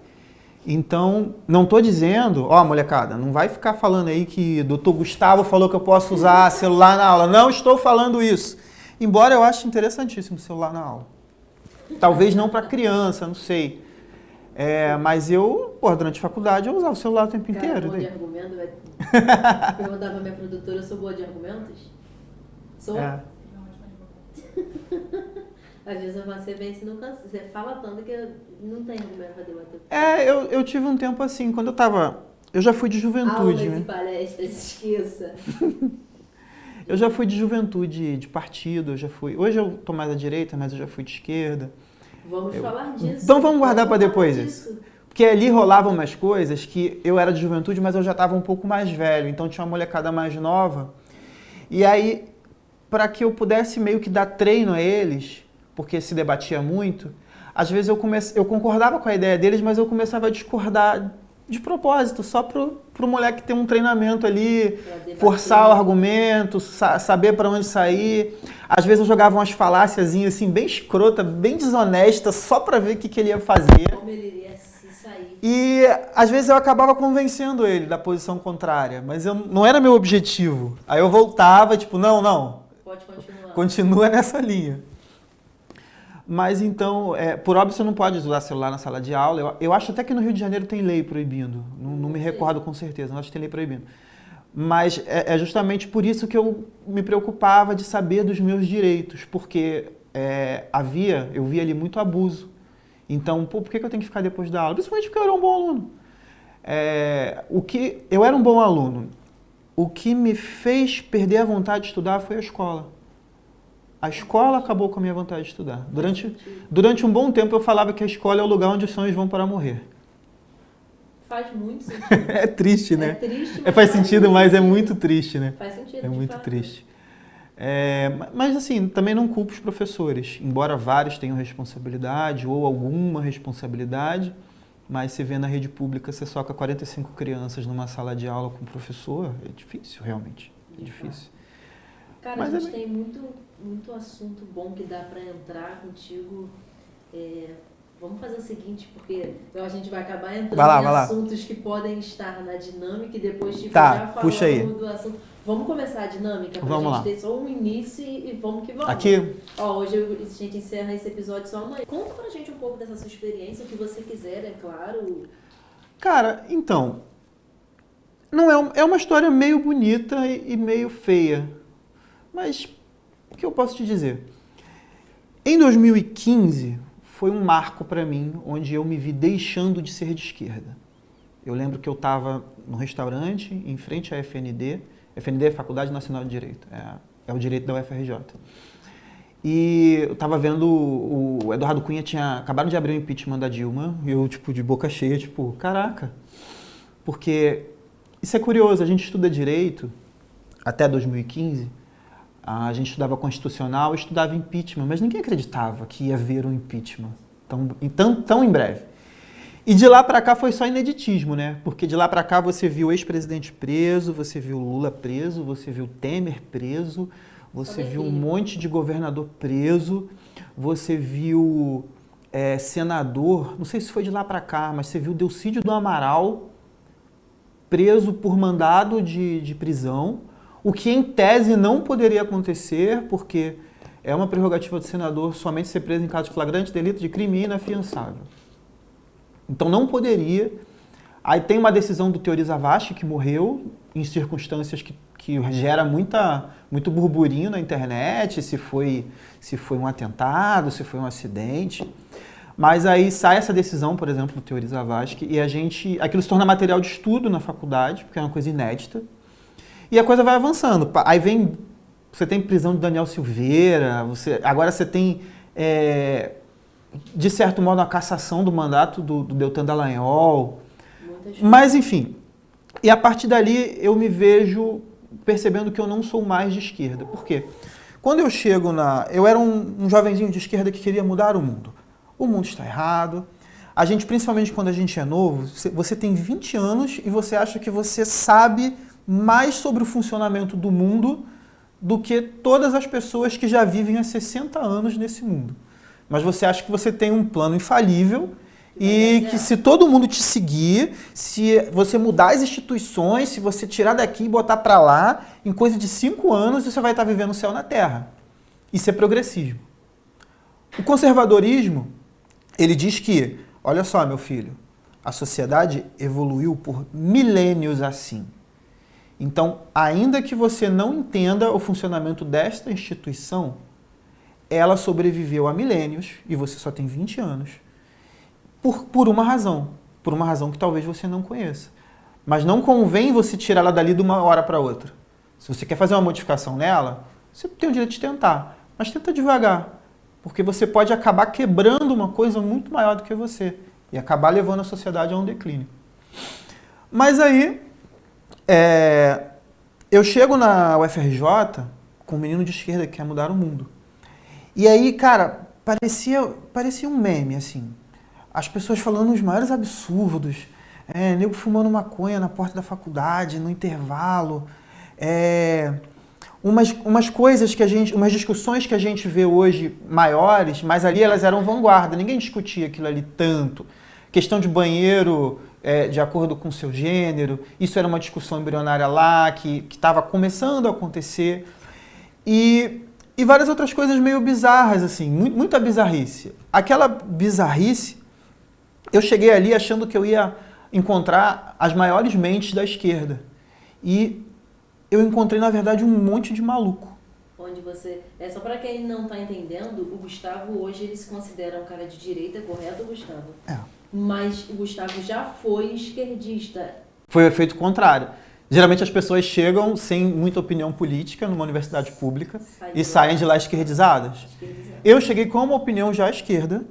Então, não estou dizendo, ó, molecada, não vai ficar falando aí que o doutor Gustavo falou que eu posso usar celular na aula. Não estou falando isso. Embora eu ache interessantíssimo o celular na aula. Talvez não para criança, não sei. Mas eu, durante a faculdade, eu usava o celular o tempo inteiro. Boa de argumento, vai perguntar pra minha produtora, eu sou boa de argumentos? Sou? Às vezes você vem se não cansa. Você fala tanto que não tem argumento pra debater. Eu tive um tempo assim, quando eu já fui de juventude, aulas né? E palestras, esqueça. Eu já fui de juventude, de partido, Hoje eu tô mais à direita, mas eu já fui de esquerda. Vamos falar disso. Então vamos guardar para depois isso. Porque ali rolavam umas coisas que eu era de juventude, mas eu já estava um pouco mais velho. Então tinha uma molecada mais nova. E aí, para que eu pudesse meio que dar treino a eles, porque se debatia muito, às vezes eu concordava com a ideia deles, mas eu começava a discordar de propósito, só pro moleque ter um treinamento ali, forçar o argumento, saber para onde sair. Às vezes eu jogava umas faláciazinhas assim, bem escrota, bem desonesta, só para ver o que ele ia fazer. Como ele iria se sair. E às vezes eu acabava convencendo ele da posição contrária, mas não era meu objetivo. Aí eu voltava, tipo, não. Pode continuar. Continua nessa linha. Mas então, por óbvio, você não pode usar celular na sala de aula. Eu acho até que no Rio de Janeiro tem lei proibindo. Não me recordo com certeza, não acho que tem lei proibindo. Mas é justamente por isso que eu me preocupava de saber dos meus direitos, porque eu via ali muito abuso. Então, por que eu tenho que ficar depois da aula? Principalmente porque eu era um bom aluno. Eu era um bom aluno. O que me fez perder a vontade de estudar foi a escola. A escola acabou com a minha vontade de estudar. Durante um bom tempo eu falava que a escola é o lugar onde os sonhos vão para morrer. Faz muito sentido. É triste, né? É triste, mas faz sentido, mas é muito triste, né? Faz sentido. É muito triste. Mas assim, também não culpo os professores. Embora vários tenham responsabilidade ou alguma responsabilidade, mas você vê na rede pública, você soca 45 crianças numa sala de aula com o professor, é difícil, realmente. É difícil. Cara, a gente tem muito assunto bom que dá para entrar contigo. Vamos fazer o seguinte, porque a gente vai acabar entrando em assuntos que podem estar na dinâmica e depois já falando do assunto. Vamos começar a dinâmica para a gente ter só um início e vamos que vamos. Aqui. Hoje a gente encerra esse episódio só amanhã. Conta pra gente um pouco dessa sua experiência, o que você quiser, é claro. Cara, então, não é uma história meio bonita e meio feia. Mas, o que eu posso te dizer? Em 2015, foi um marco para mim, onde eu me vi deixando de ser de esquerda. Eu lembro que eu estava no restaurante, em frente à FND. FND é Faculdade Nacional de Direito, é o direito da UFRJ. E eu estava vendo, o Eduardo Cunha tinha acabado de abrir o impeachment da Dilma, e eu, de boca cheia, caraca. Porque isso é curioso, a gente estuda direito até 2015, a gente estudava constitucional e estudava impeachment, mas ninguém acreditava que ia haver um impeachment tão em breve. E de lá para cá foi só ineditismo, né? Porque de lá para cá você viu o ex-presidente preso, você viu o Lula preso, você viu o Temer preso, você viu um monte de governador preso, você viu senador, não sei se foi de lá para cá, mas você viu o Delcídio do Amaral preso por mandado de prisão, o que em tese não poderia acontecer, porque é uma prerrogativa do senador somente ser preso em caso de flagrante delito de crime inafiançável. Então não poderia. Aí tem uma decisão do Teori Zavascki, que morreu em circunstâncias que gera muito burburinho na internet, se foi um atentado, se foi um acidente. Mas aí sai essa decisão, por exemplo, do Teori Zavascki, e aquilo se torna material de estudo na faculdade, porque é uma coisa inédita. E a coisa vai avançando. Aí você tem prisão de Daniel Silveira, agora você tem, de certo modo, a cassação do mandato do Deltan Dallagnol. Mas, enfim, e a partir dali eu me vejo percebendo que eu não sou mais de esquerda. Por quê? Quando eu chego eu era um jovenzinho de esquerda que queria mudar o mundo. O mundo está errado. A gente, principalmente quando a gente é novo, você tem 20 anos e você acha que você sabe mais sobre o funcionamento do mundo do que todas as pessoas que já vivem há 60 anos nesse mundo. Mas você acha que você tem um plano infalível E que se todo mundo te seguir, se você mudar as instituições, se você tirar daqui e botar para lá, em coisa de 5 anos você vai estar vivendo o céu na terra. Isso é progressismo. O conservadorismo, ele diz que, olha só, meu filho, a sociedade evoluiu por milênios assim. Então, ainda que você não entenda o funcionamento desta instituição, ela sobreviveu a milênios, e você só tem 20 anos, por uma razão que talvez você não conheça. Mas não convém você tirar ela dali de uma hora para outra. Se você quer fazer uma modificação nela, você tem o direito de tentar, mas tenta devagar, porque você pode acabar quebrando uma coisa muito maior do que você e acabar levando a sociedade a um declínio. Mas aí, eu chego na UFRJ com um menino de esquerda que quer mudar o mundo. E aí, cara, parecia um meme, assim. As pessoas falando os maiores absurdos. Nego fumando maconha na porta da faculdade, no intervalo. Umas coisas que umas discussões que a gente vê hoje maiores, mas ali elas eram vanguarda. Ninguém discutia aquilo ali tanto. Questão de banheiro de acordo com o seu gênero. Isso era uma discussão embrionária lá, que estava começando a acontecer. E várias outras coisas meio bizarras, assim, muita bizarrice. Aquela bizarrice, eu cheguei ali achando que eu ia encontrar as maiores mentes da esquerda. E eu encontrei, na verdade, um monte de maluco. Onde você... só para quem não está entendendo, o Gustavo hoje ele se considera um cara de direita, correto, Gustavo? Mas o Gustavo já foi esquerdista. Foi o efeito contrário. Geralmente as pessoas chegam sem muita opinião política numa universidade pública e saem de lá esquerdizadas. Eu cheguei com uma opinião já à esquerda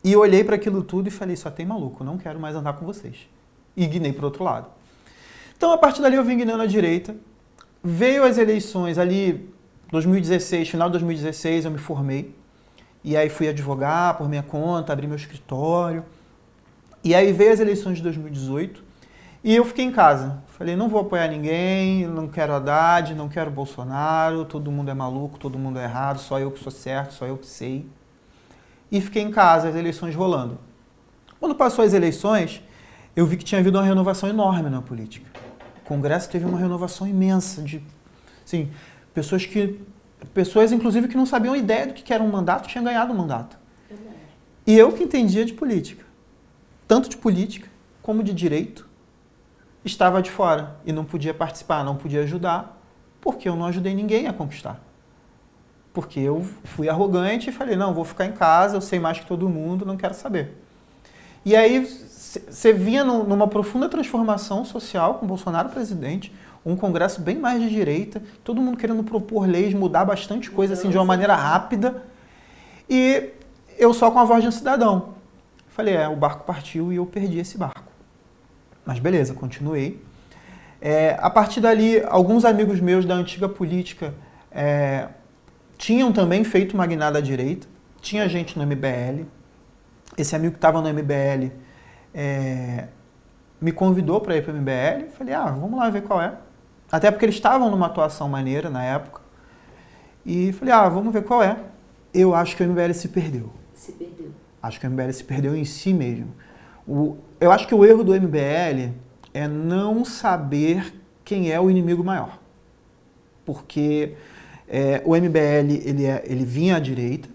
e olhei para aquilo tudo e falei, só tem maluco, não quero mais andar com vocês. E guinei para o outro lado. Então, a partir dali eu vim guinando à direita. Veio as eleições ali, 2016, final de 2016, eu me formei. E aí fui advogar por minha conta, abri meu escritório. E aí veio as eleições de 2018 e eu fiquei em casa. Falei, não vou apoiar ninguém, não quero Haddad, não quero Bolsonaro, todo mundo é maluco, todo mundo é errado, só eu que sou certo, só eu que sei. E fiquei em casa, as eleições rolando. Quando passou as eleições, eu vi que tinha havido uma renovação enorme na política. O Congresso teve uma renovação imensa de, assim, pessoas inclusive que não sabiam a ideia do que era um mandato, tinham ganhado um mandato. E eu que entendia de política, tanto de política como de direito, estava de fora e não podia participar, não podia ajudar, porque eu não ajudei ninguém a conquistar. Porque eu fui arrogante e falei, não, vou ficar em casa, eu sei mais que todo mundo, não quero saber. E aí você vinha numa profunda transformação social com Bolsonaro presidente, um Congresso bem mais de direita, todo mundo querendo propor leis, mudar bastante coisa assim, de uma maneira rápida, e eu só com a voz de um cidadão. Falei, o barco partiu e eu perdi esse barco. Mas beleza, continuei. A partir dali, alguns amigos meus da antiga política tinham também feito uma guinada à direita, tinha gente no MBL. Esse amigo que estava no MBL me convidou para ir para o MBL. Falei, vamos lá ver qual é. Até porque eles estavam numa atuação maneira na época. E falei, vamos ver qual é. Eu acho que o MBL se perdeu. Se perdeu. Acho que o MBL se perdeu em si mesmo. Eu acho que o erro do MBL é não saber quem é o inimigo maior. Porque o MBL ele vinha à direita,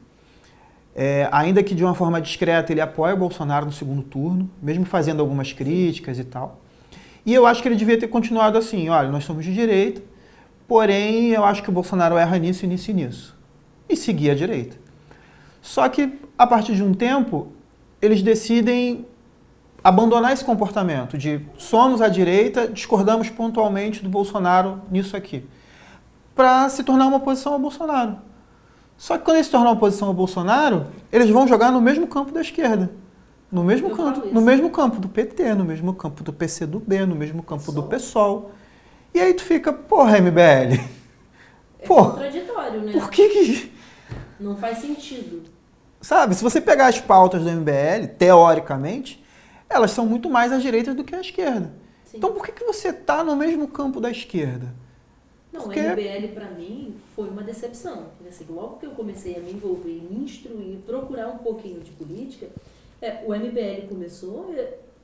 ainda que de uma forma discreta ele apoia o Bolsonaro no segundo turno, mesmo fazendo algumas críticas e tal. E eu acho que ele devia ter continuado assim, olha, nós somos de direita, porém eu acho que o Bolsonaro erra nisso e nisso e nisso. E seguir a direita. Só que, a partir de um tempo, eles decidem abandonar esse comportamento de somos à direita, discordamos pontualmente do Bolsonaro nisso aqui, para se tornar uma oposição ao Bolsonaro. Só que quando eles se tornam uma oposição ao Bolsonaro, eles vão jogar no mesmo campo da esquerda. No mesmo campo do PT, no mesmo campo do PCdoB, no mesmo campo do PSOL. E aí tu fica, porra, MBL. Contraditório, né? Por que... Não faz sentido. Sabe, se você pegar as pautas do MBL, teoricamente, elas são muito mais à direita do que à esquerda. Sim. Então por que você está no mesmo campo da esquerda? Não, o MBL para mim foi uma decepção. Assim, logo que eu comecei a me envolver, me instruir, procurar um pouquinho de política, O MBL começou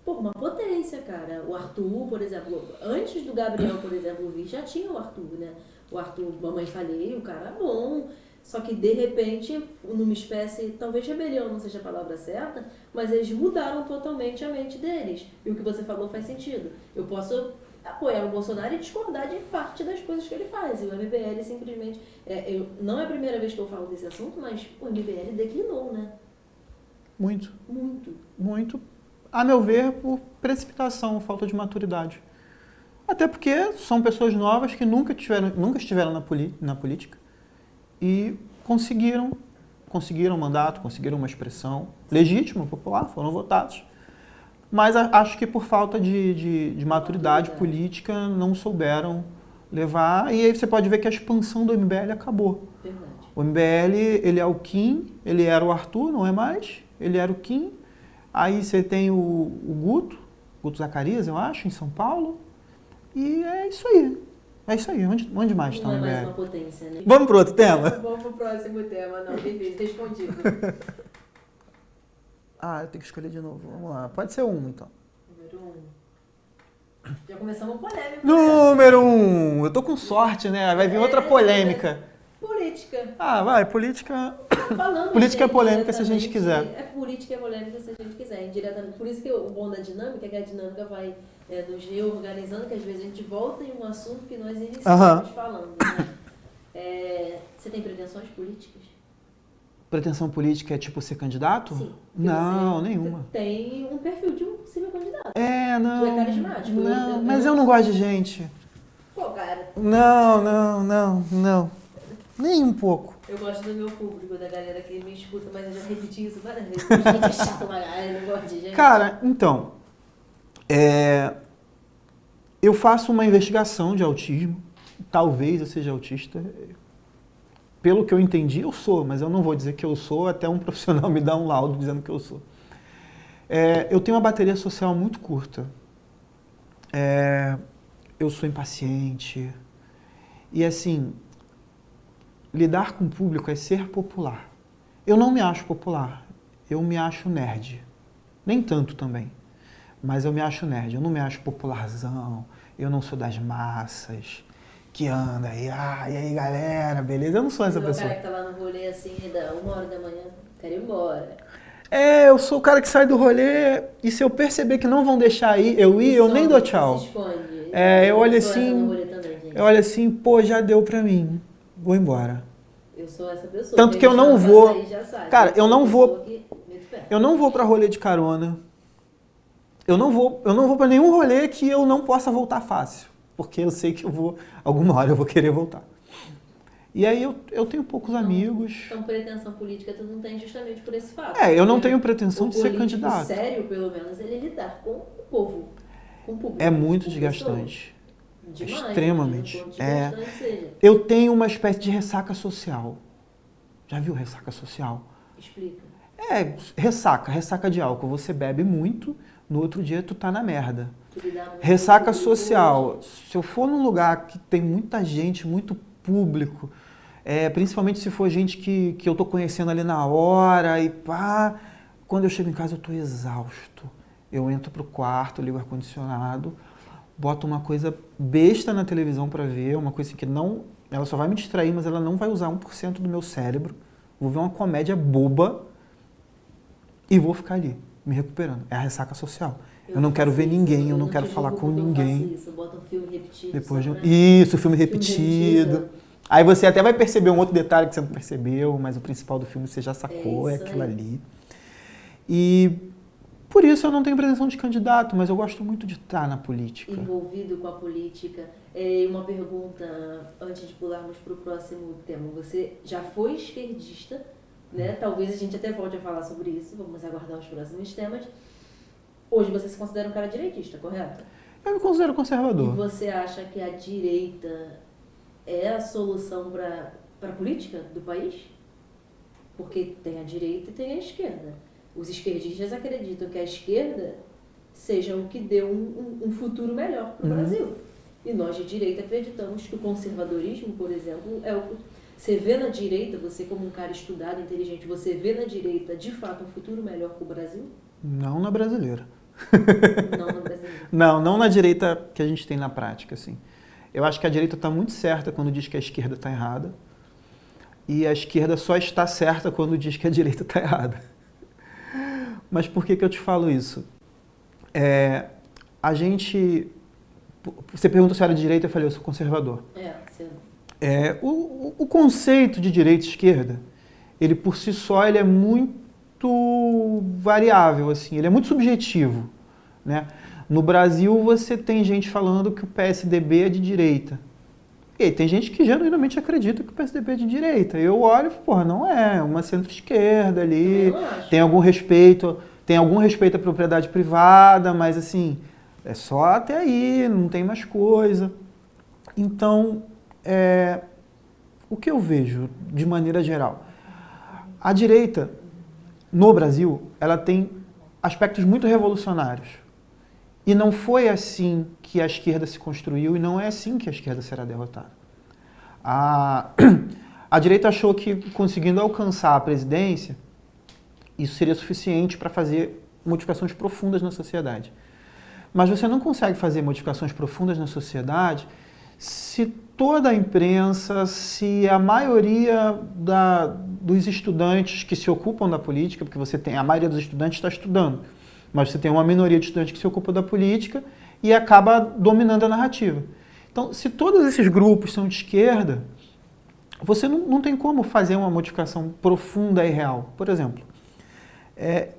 por uma potência, cara. O Arthur, por exemplo, antes do Gabriel, por exemplo, vir, já tinha o Arthur, né? O Arthur, Mamãe Falei, o cara bom. Só que, de repente, numa espécie, talvez rebelião não seja a palavra certa, mas eles mudaram totalmente a mente deles. E o que você falou faz sentido. Eu posso apoiar o Bolsonaro e discordar de parte das coisas que ele faz. E o MBL simplesmente... não é a primeira vez que eu falo desse assunto, mas o MBL declinou, né? Muito. Muito. Muito, a meu ver, por precipitação, falta de maturidade. Até porque são pessoas novas que nunca estiveram na política e conseguiram um mandato, conseguiram uma expressão legítima, popular, foram votados. Mas acho que por falta de maturidade política não souberam levar. E aí você pode ver que a expansão do MBL acabou. Verdade. O MBL, ele é o Kim, ele era o Arthur, não é mais. Ele era o Kim. Aí você tem o Guto Zacarias, eu acho, em São Paulo. E é isso aí. É isso aí. Onde mais está o MBL? Não é mais uma potência, né? Vamos para outro tema? Vamos para o próximo tema. Não, perfeito. Respondido. Eu tenho que escolher de novo. Vamos lá. Pode ser então. Número 1. Já começamos polêmica. Número 1. Eu tô com sorte, né? Vai vir outra polêmica. Política. Vai. Política... Falando política é polêmica se a gente quiser. Política é polêmica se a gente quiser, indiretamente. Por isso que o bom da dinâmica é que a dinâmica vai nos reorganizando, que às vezes a gente volta em um assunto que nós iniciamos falando. Né? Você tem pretensões políticas? Pretensão política é tipo ser candidato? Sim. Não, nenhuma. Tem um perfil de um possível candidato. Não. Tu é carismático. Não, mas eu não gosto de gente. Qual cara? Não. Nem um pouco. Eu gosto do meu público, da galera que me escuta, mas eu já repeti isso várias vezes. Gente é chata, uma galera, eu não gosto de gente. Cara, então, eu faço uma investigação de autismo. Talvez eu seja autista. Pelo que eu entendi, eu sou, mas eu não vou dizer que eu sou até um profissional me dar um laudo dizendo que eu sou. Eu tenho uma bateria social muito curta. Eu sou impaciente. E assim, lidar com o público é ser popular. Eu não me acho popular, eu me acho nerd. Nem tanto também, mas eu me acho nerd. Eu não me acho popularzão, eu não sou das massas, que anda aí, e aí galera, beleza? Eu não sou essa pessoa. O cara que tá lá no rolê assim, da 1h da manhã, quero ir embora. Eu sou o cara que sai do rolê e se eu perceber que não vão deixar eu ir, eu nem dou tchau. Se esconde. Eu olho assim, pô, já deu pra mim, vou embora. Eu sou essa pessoa. Tanto que eu não vou. Cara, eu não vou pra rolê de carona. Eu não vou pra nenhum rolê que eu não possa voltar fácil. Porque eu sei que alguma hora eu vou querer voltar. E aí eu tenho poucos amigos. Então pretensão política tu não tem justamente por esse fato. Eu não tenho pretensão de ser candidato. Sério, pelo menos, ele lidar com o povo, com o público. É muito desgastante. Demais, extremamente. Seja. Eu tenho uma espécie de ressaca social. Já viu ressaca social? Explica. Ressaca de álcool. Você bebe muito, no outro dia tu tá na merda. Ressaca social. Se eu for num lugar que tem muita gente, muito público, principalmente se for gente que eu tô conhecendo ali na hora e pá, quando eu chego em casa eu tô exausto. Eu entro pro quarto, ligo o ar-condicionado, boto uma coisa besta na televisão para ver, uma coisa que ela só vai me distrair, mas ela não vai usar 1% do meu cérebro. Vou ver uma comédia boba e vou ficar ali, me recuperando. É a ressaca social. Eu não quero ver ninguém, eu não quero falar com ninguém. Eu boto um filme repetido. Depois filme repetido. Aí você até vai perceber um outro detalhe que você não percebeu, mas o principal do filme você já sacou, é aquilo ali. E por isso eu não tenho pretensão de candidato, mas eu gosto muito de estar na política. Envolvido com a política. Uma pergunta, antes de pularmos para o próximo tema. Você já foi esquerdista, né? Talvez a gente até volte a falar sobre isso, vamos aguardar os próximos temas. Hoje você se considera um cara direitista, correto? Eu me considero conservador. E você acha que a direita é a solução para a política do país? Porque tem a direita e tem a esquerda. Os esquerdistas acreditam que a esquerda seja o que dê um futuro melhor para o Brasil. E nós de direita acreditamos que o conservadorismo, por exemplo, é o que... Você vê na direita, você como um cara estudado, inteligente, você vê na direita, de fato, um futuro melhor para o Brasil? Não na brasileira. Não no brasileiro. Não na direita que a gente tem na prática, assim. Eu acho que a direita está muito certa quando diz que a esquerda está errada. E a esquerda só está certa quando diz que a direita está errada. Mas por que eu te falo isso? A gente... Você pergunta se eu era de direita, eu falei, eu sou conservador. O conceito de direita e esquerda, ele por si só ele é muito variável, assim, ele é muito subjetivo, né? No Brasil você tem gente falando que o PSDB é de direita. E aí, tem gente que genuinamente acredita que o PSDB é de direita. Eu olho e porra, não é uma centro-esquerda ali, tem algum respeito à propriedade privada, mas assim, é só até aí, não tem mais coisa. Então, o que eu vejo de maneira geral? A direita, no Brasil, ela tem aspectos muito revolucionários. E não foi assim que a esquerda se construiu e não é assim que a esquerda será derrotada. A direita achou que, conseguindo alcançar a presidência, isso seria suficiente para fazer modificações profundas na sociedade. Mas você não consegue fazer modificações profundas na sociedade se toda a imprensa, se a maioria dos estudantes que se ocupam da política, porque a maioria dos estudantes está estudando, mas você tem uma minoria de estudantes que se ocupa da política e acaba dominando a narrativa. Então, se todos esses grupos são de esquerda, você não tem como fazer uma modificação profunda e real. Por exemplo,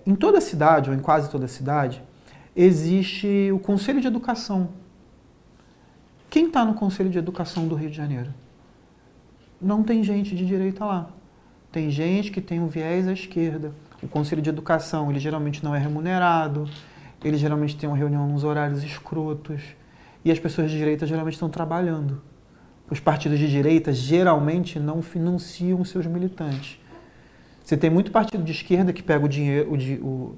em toda cidade, ou em quase toda cidade, existe o Conselho de Educação. Quem está no Conselho de Educação do Rio de Janeiro? Não tem gente de direita lá. Tem gente que tem um viés à esquerda. O Conselho de Educação, ele geralmente não é remunerado, ele geralmente tem uma reunião nos horários escrotos, e as pessoas de direita geralmente estão trabalhando. Os partidos de direita geralmente não financiam seus militantes. Você tem muito partido de esquerda que pega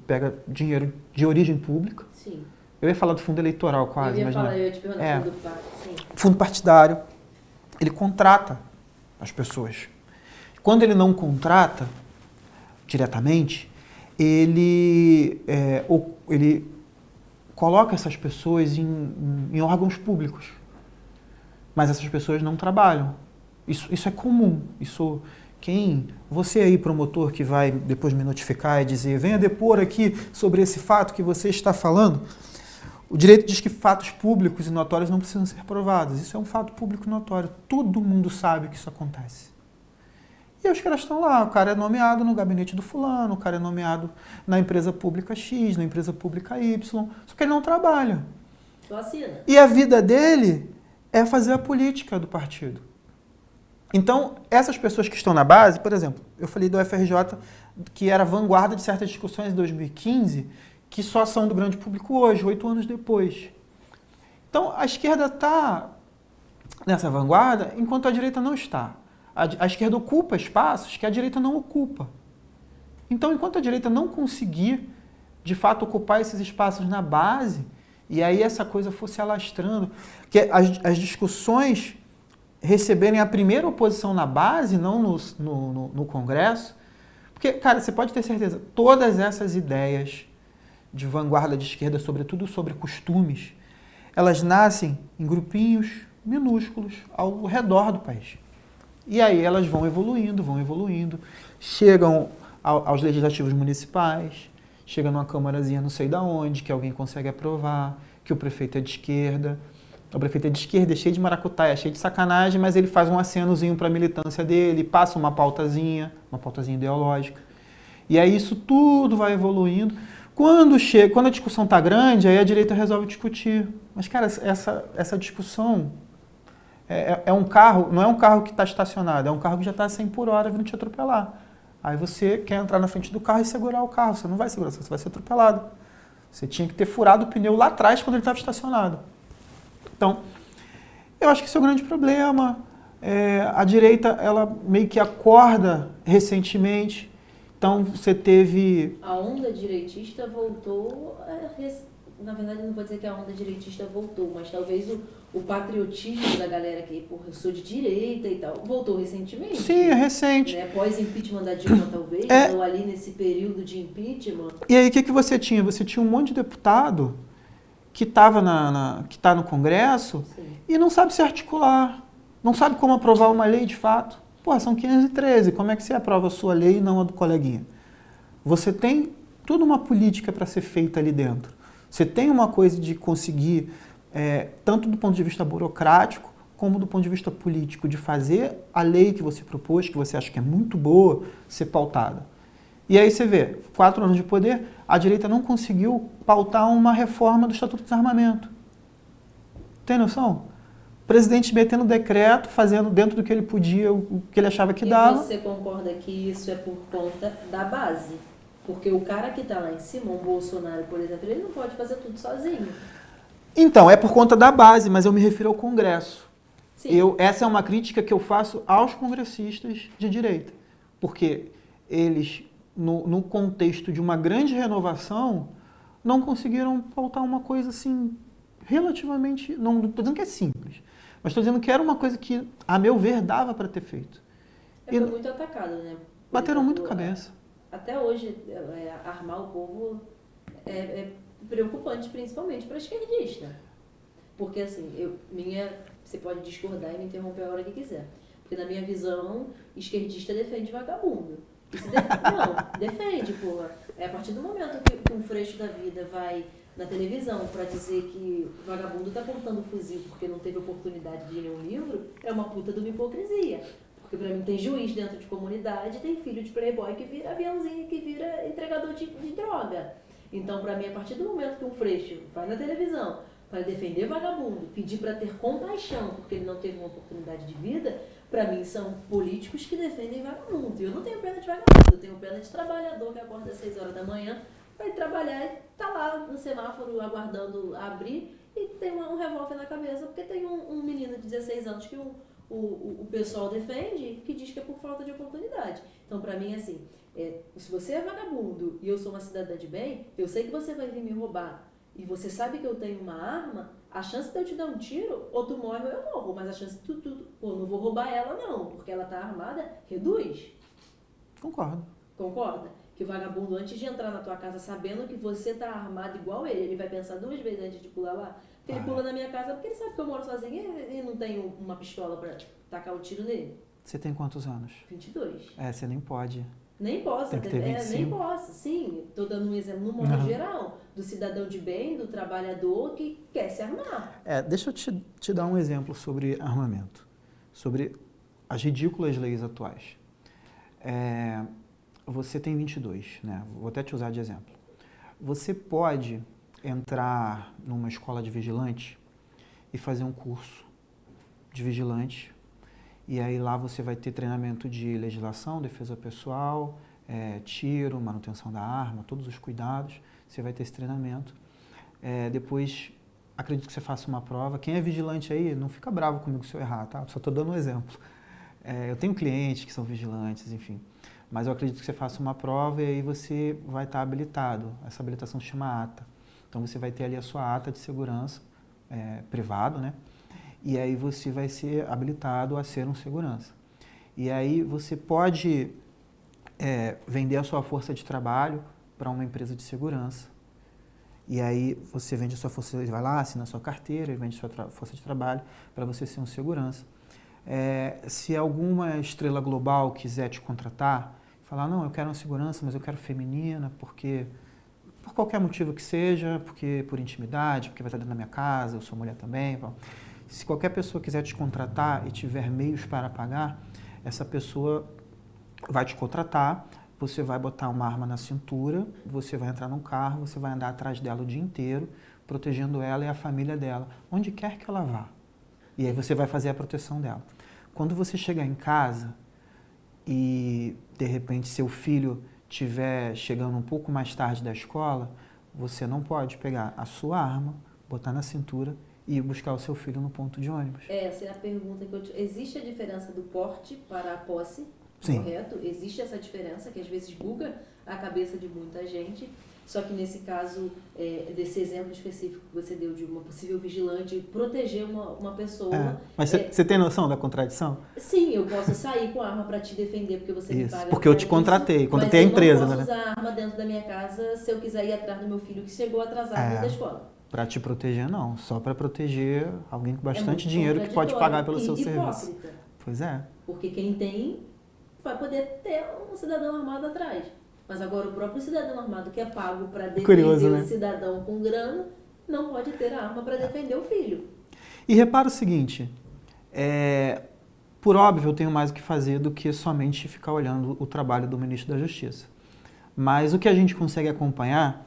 pega dinheiro de origem pública. Sim. Eu ia falar do fundo eleitoral quase, eu mas não. Eu ia te perguntar do sim. Fundo partidário, ele contrata as pessoas. Quando ele não contrata diretamente, ele coloca essas pessoas em órgãos públicos. Mas essas pessoas não trabalham. Isso é comum. Você aí, promotor, que vai depois me notificar e dizer, venha depor aqui sobre esse fato que você está falando, o direito diz que fatos públicos e notórios não precisam ser provados. Isso é um fato público e notório. Todo mundo sabe que isso acontece. E aí os caras estão lá, o cara é nomeado no gabinete do fulano, o cara é nomeado na empresa pública X, na empresa pública Y, só que ele não trabalha. Só assina. E a vida dele é fazer a política do partido. Então, essas pessoas que estão na base, por exemplo, eu falei do FRJ, que era vanguarda de certas discussões em 2015, que só são do grande público hoje, 8 anos depois. Então, a esquerda está nessa vanguarda, enquanto a direita não está. A esquerda ocupa espaços que a direita não ocupa. Então, enquanto a direita não conseguir, de fato, ocupar esses espaços na base, e aí essa coisa for se alastrando, que as discussões receberem a primeira oposição na base, não no Congresso, porque, cara, você pode ter certeza, todas essas ideias de vanguarda de esquerda, sobretudo sobre costumes, elas nascem em grupinhos minúsculos ao redor do país. E aí elas vão evoluindo, chegam aos legislativos municipais, chega numa câmarazinha não sei da onde, que alguém consegue aprovar, que o prefeito é de esquerda. O prefeito é de esquerda, é cheio de maracutaia, é cheio de sacanagem, mas ele faz um acenozinho para a militância dele, passa uma pautazinha ideológica. E aí isso tudo vai evoluindo. Quando a discussão está grande, aí a direita resolve discutir. Mas, cara, essa discussão é um carro, não é um carro que está estacionado, é um carro que já está a 100 por hora vindo te atropelar. Aí você quer entrar na frente do carro e segurar o carro. Você não vai segurar, você vai ser atropelado. Você tinha que ter furado o pneu lá atrás quando ele estava estacionado. Então, eu acho que esse é o grande problema. A direita, ela meio que acorda recentemente. Então, você teve... A onda direitista voltou... Na verdade, não vou dizer que a onda direitista voltou, mas talvez o patriotismo da galera que, porra, eu sou de direita e tal, voltou recentemente. Sim, é recente. Né? Pós-impeachment da Dilma, talvez, ou ali nesse período de impeachment. E aí, o que você tinha? Você tinha um monte de deputado que estava que tá no Congresso Sim. e não sabe se articular, não sabe como aprovar uma lei de fato. Pô, são 513, como é que você aprova a sua lei e não a do coleguinha? Você tem toda uma política para ser feita ali dentro. Você tem uma coisa de conseguir, tanto do ponto de vista burocrático, como do ponto de vista político, de fazer a lei que você propôs, que você acha que é muito boa, ser pautada. E aí você vê, 4 anos de poder, a direita não conseguiu pautar uma reforma do Estatuto de Desarmamento. Tem noção? O presidente metendo decreto, fazendo dentro do que ele podia, o que ele achava que dava. E você concorda que isso é por conta da base? Porque o cara que está lá em cima, um Bolsonaro, por exemplo, ele não pode fazer tudo sozinho. Então, é por conta da base, mas eu me refiro ao Congresso. Sim. Essa é uma crítica que eu faço aos congressistas de direita. Porque eles, no contexto de uma grande renovação, não conseguiram pautar uma coisa assim, relativamente... Não estou dizendo que é simples, mas estou dizendo que era uma coisa que, a meu ver, dava para ter feito. Foi muito atacado, né? Bateram muito cabeça. Até hoje, armar o povo é preocupante, principalmente para esquerdista. Porque, assim, você pode discordar e me interromper a hora que quiser. Porque, na minha visão, esquerdista defende vagabundo. Não, defende, porra. A partir do momento que um freixo da vida vai na televisão para dizer que o vagabundo tá portando fuzil porque não teve oportunidade de ler um livro, é uma puta de uma hipocrisia. Porque pra mim tem juiz dentro de comunidade, tem filho de playboy que vira aviãozinho, que vira entregador de droga. Então, pra mim, a partir do momento que um freixo vai na televisão para defender vagabundo, pedir para ter compaixão porque ele não teve uma oportunidade de vida, pra mim são políticos que defendem vagabundo. E eu não tenho pena de vagabundo, eu tenho pena de trabalhador que acorda às 6 horas da manhã, vai trabalhar e tá lá no semáforo aguardando abrir e tem um revólver na cabeça porque tem um menino de 16 anos que o pessoal defende, que diz que é por falta de oportunidade. Então, pra mim, assim, se você é vagabundo e eu sou uma cidadã de bem, eu sei que você vai vir me roubar e você sabe que eu tenho uma arma, a chance de eu te dar um tiro, ou tu morre ou eu morro, mas a chance de não vou roubar ela não, porque ela tá armada, reduz. Concordo. Concorda? Que o vagabundo, antes de entrar na tua casa sabendo que você tá armado igual ele vai pensar 2 vezes antes de pular lá. Porque ele pula na minha casa porque ele sabe que eu moro sozinho e não tenho uma pistola pra tacar o tiro nele. Você tem quantos anos? 22. Você nem pode. Nem posso, tem que ter 25. Nem posso, sim. Tô dando um exemplo no modo geral, do cidadão de bem, do trabalhador que quer se armar. Deixa eu te dar um exemplo sobre armamento, sobre as ridículas leis atuais. Você tem 22, né? Vou até te usar de exemplo. Você pode entrar numa escola de vigilante e fazer um curso de vigilante, e aí lá você vai ter treinamento de legislação, defesa pessoal, tiro, manutenção da arma, todos os cuidados, você vai ter esse treinamento. Depois, acredito que você faça uma prova. Quem é vigilante aí, não fica bravo comigo se eu errar, tá? Só estou dando um exemplo. Eu tenho clientes que são vigilantes, enfim. Mas eu acredito que você faça uma prova e aí você vai estar habilitado. Essa habilitação se chama ata. Então você vai ter ali a sua ata de segurança privado, né? E aí você vai ser habilitado a ser um segurança. E aí você pode vender a sua força de trabalho para uma empresa de segurança. E aí você vende a sua força, ele vai lá, assina a sua carteira, ele vende a sua força de trabalho para você ser um segurança. Se alguma estrela global quiser te contratar, falar, não, eu quero uma segurança, mas eu quero feminina, porque por qualquer motivo que seja, porque por intimidade, porque vai estar dentro da minha casa, eu sou mulher também. Se qualquer pessoa quiser te contratar e tiver meios para pagar, essa pessoa vai te contratar, você vai botar uma arma na cintura, você vai entrar num carro, você vai andar atrás dela o dia inteiro, protegendo ela e a família dela, onde quer que ela vá. E aí você vai fazer a proteção dela. Quando você chegar em casa e, de repente, seu filho estiver chegando um pouco mais tarde da escola, você não pode pegar a sua arma, botar na cintura e ir buscar o seu filho no ponto de ônibus. Essa é a pergunta que eu te... Existe a diferença do porte para a posse? Sim. Correto? Existe essa diferença que às vezes buga a cabeça de muita gente. Só que nesse caso, desse exemplo específico que você deu de uma possível vigilante proteger uma pessoa... Mas você tem noção da contradição? Sim, eu posso sair com a arma para te defender porque você me paga. Porque eu te contratei a empresa, né? Mas eu não posso usar a arma dentro da minha casa se eu quiser ir atrás do meu filho que chegou atrasado da escola. Para te proteger, não. Só para proteger alguém com bastante dinheiro que pode pagar pelo seu serviço. Pois é. Porque quem tem vai poder ter um cidadão armado atrás. Mas agora o próprio cidadão armado que é pago para defender o cidadão com grana não pode ter a arma para defender o filho. E repara o seguinte, por óbvio eu tenho mais o que fazer do que somente ficar olhando o trabalho do ministro da Justiça. Mas o que a gente consegue acompanhar,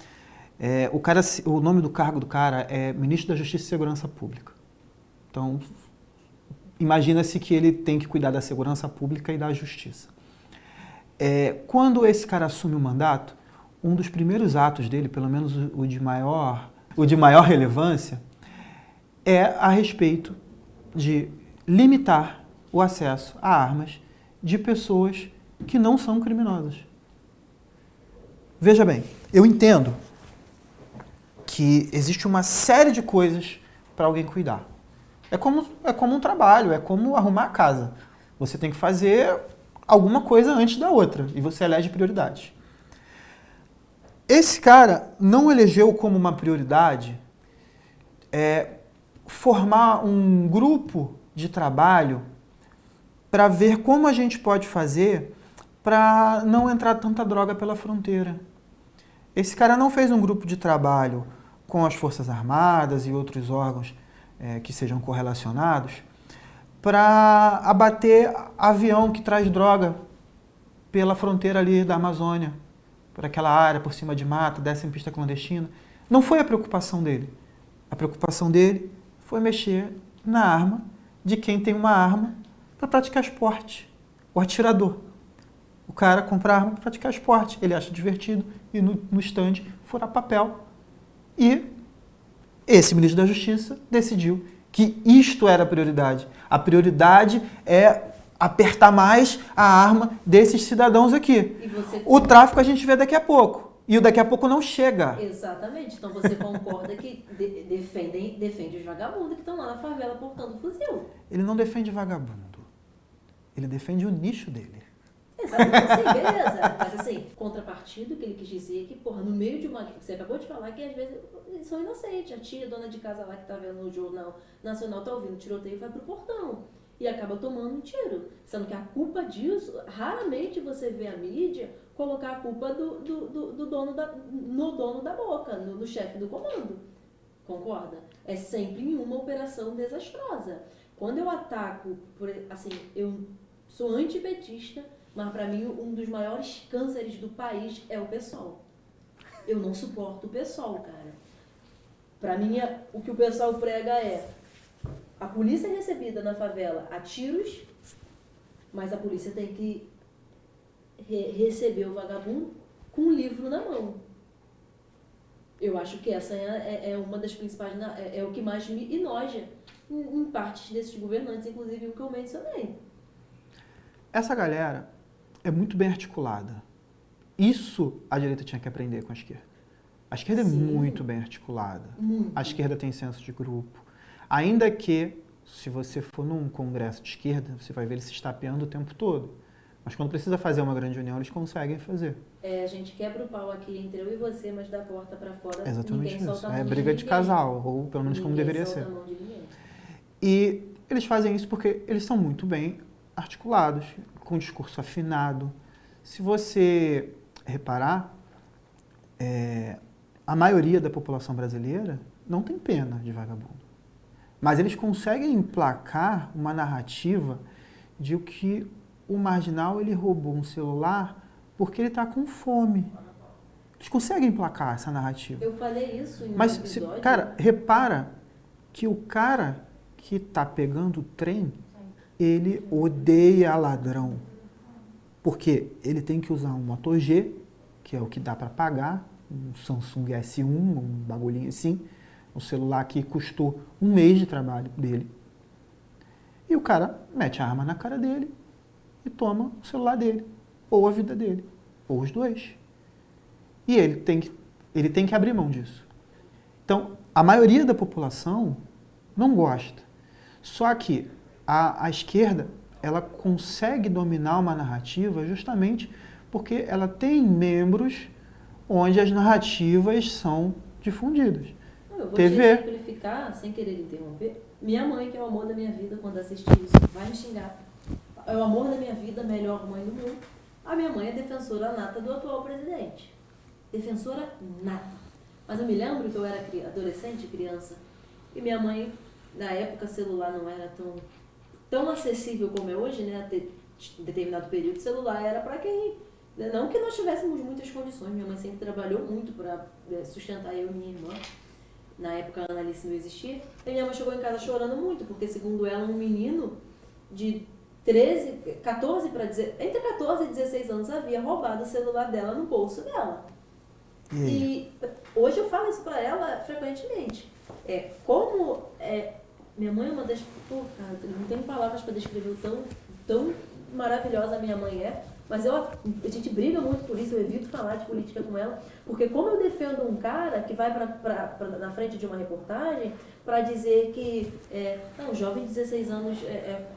o nome do cargo do cara é Ministro da Justiça e Segurança Pública. Então, imagina-se que ele tem que cuidar da segurança pública e da justiça. Quando esse cara assume o mandato, um dos primeiros atos dele, pelo menos o de maior relevância, é a respeito de limitar o acesso a armas de pessoas que não são criminosas. Veja bem, eu entendo que existe uma série de coisas para alguém cuidar. É como um trabalho, é como arrumar a casa. Você tem que fazer alguma coisa antes da outra e você elege prioridades. Esse cara não elegeu como uma prioridade formar um grupo de trabalho para ver como a gente pode fazer para não entrar tanta droga pela fronteira. Esse cara não fez um grupo de trabalho com as Forças Armadas e outros órgãos que sejam correlacionados para abater avião que traz droga pela fronteira ali da Amazônia, por aquela área, por cima de mata, desce em pista clandestina. Não foi a preocupação dele. A preocupação dele foi mexer na arma de quem tem uma arma para praticar esporte, o atirador. O cara compra arma para praticar esporte, ele acha divertido e no stand furar papel. E esse ministro da Justiça decidiu que isto era a prioridade. A prioridade é apertar mais a arma desses cidadãos aqui. O tráfico a gente vê daqui a pouco. E o daqui a pouco não chega. Exatamente. Então você concorda que defende os vagabundos que estão lá na favela portando fuzil. Ele não defende vagabundo. Ele defende o nicho dele. Exatamente, sim, beleza. Mas assim, contrapartido que ele quis dizer que, porra, no meio de uma... Você acabou de falar que às vezes eles são inocentes. A tia, dona de casa lá que tá vendo no Jornal Nacional, tá ouvindo tiroteio e vai pro portão. E acaba tomando um tiro. Sendo que a culpa disso, raramente você vê a mídia colocar a culpa do dono da boca, no chefe do comando. Concorda? É sempre em uma operação desastrosa. Quando eu ataco, assim, eu sou antipetista, mas para mim um dos maiores cânceres do país é o PSOL. Eu não suporto o PSOL, cara. Para mim, o que o PSOL prega é a polícia é recebida na favela a tiros, mas a polícia tem que receber o vagabundo com um livro na mão. Eu acho que essa é uma das principais, é o que mais me enoja em partes desses governantes, inclusive o que eu mencionei. Essa galera é muito bem articulada. Isso a direita tinha que aprender com a esquerda. A esquerda é muito bem articulada. Muito. A esquerda tem senso de grupo. Ainda que, se você for num congresso de esquerda, você vai ver eles se estapeando o tempo todo. Mas quando precisa fazer uma grande união, eles conseguem fazer. A gente quebra o pau aqui entre eu e você, mas da porta para fora exatamente ninguém solta a mão. É briga de casal, ou pelo menos como deveria ser. E eles fazem isso porque eles são muito bem articulados, com discurso afinado. Se você reparar, a maioria da população brasileira não tem pena de vagabundo. Mas eles conseguem emplacar uma narrativa de que o marginal ele roubou um celular porque ele está com fome. Eles conseguem emplacar essa narrativa. Eu falei isso em um Mas, episódio. cara, repara que o cara que está pegando o trem, ele odeia ladrão. Porque ele tem que usar um Moto G, que é o que dá para pagar, um Samsung S1, um bagulhinho assim, um celular que custou um mês de trabalho dele. E o cara mete a arma na cara dele e toma o celular dele, ou a vida dele, ou os dois. E ele tem que ele tem que abrir mão disso. Então, a maioria da população não gosta. Só que a esquerda, ela consegue dominar uma narrativa justamente porque ela tem membros onde as narrativas são difundidas. Eu vou TV. te simplificar, sem querer interromper. Minha mãe, que é o amor da minha vida, quando assistir isso, vai me xingar. É o amor da minha vida, a melhor mãe do mundo. A minha mãe é defensora nata do atual presidente. Defensora nata. Mas eu me lembro que eu era adolescente, criança, e minha mãe, na época, celular não era tão acessível como é hoje, né? Até determinado período, celular era para quem... Não que nós tivéssemos muitas condições, minha mãe sempre trabalhou muito para sustentar eu e minha irmã. Na época a Ana Alice não existia. E minha mãe chegou em casa chorando muito, porque segundo ela, um menino de 14 para entre 14 e 16 anos havia roubado o celular dela no bolso dela. E hoje eu falo isso para ela frequentemente. Minha mãe é uma das... cara, não tenho palavras para descrever o tão maravilhosa a minha mãe é. Mas a gente briga muito por isso, eu evito falar de política com ela, porque como eu defendo um cara que vai na frente de uma reportagem para dizer que um jovem de 16 anos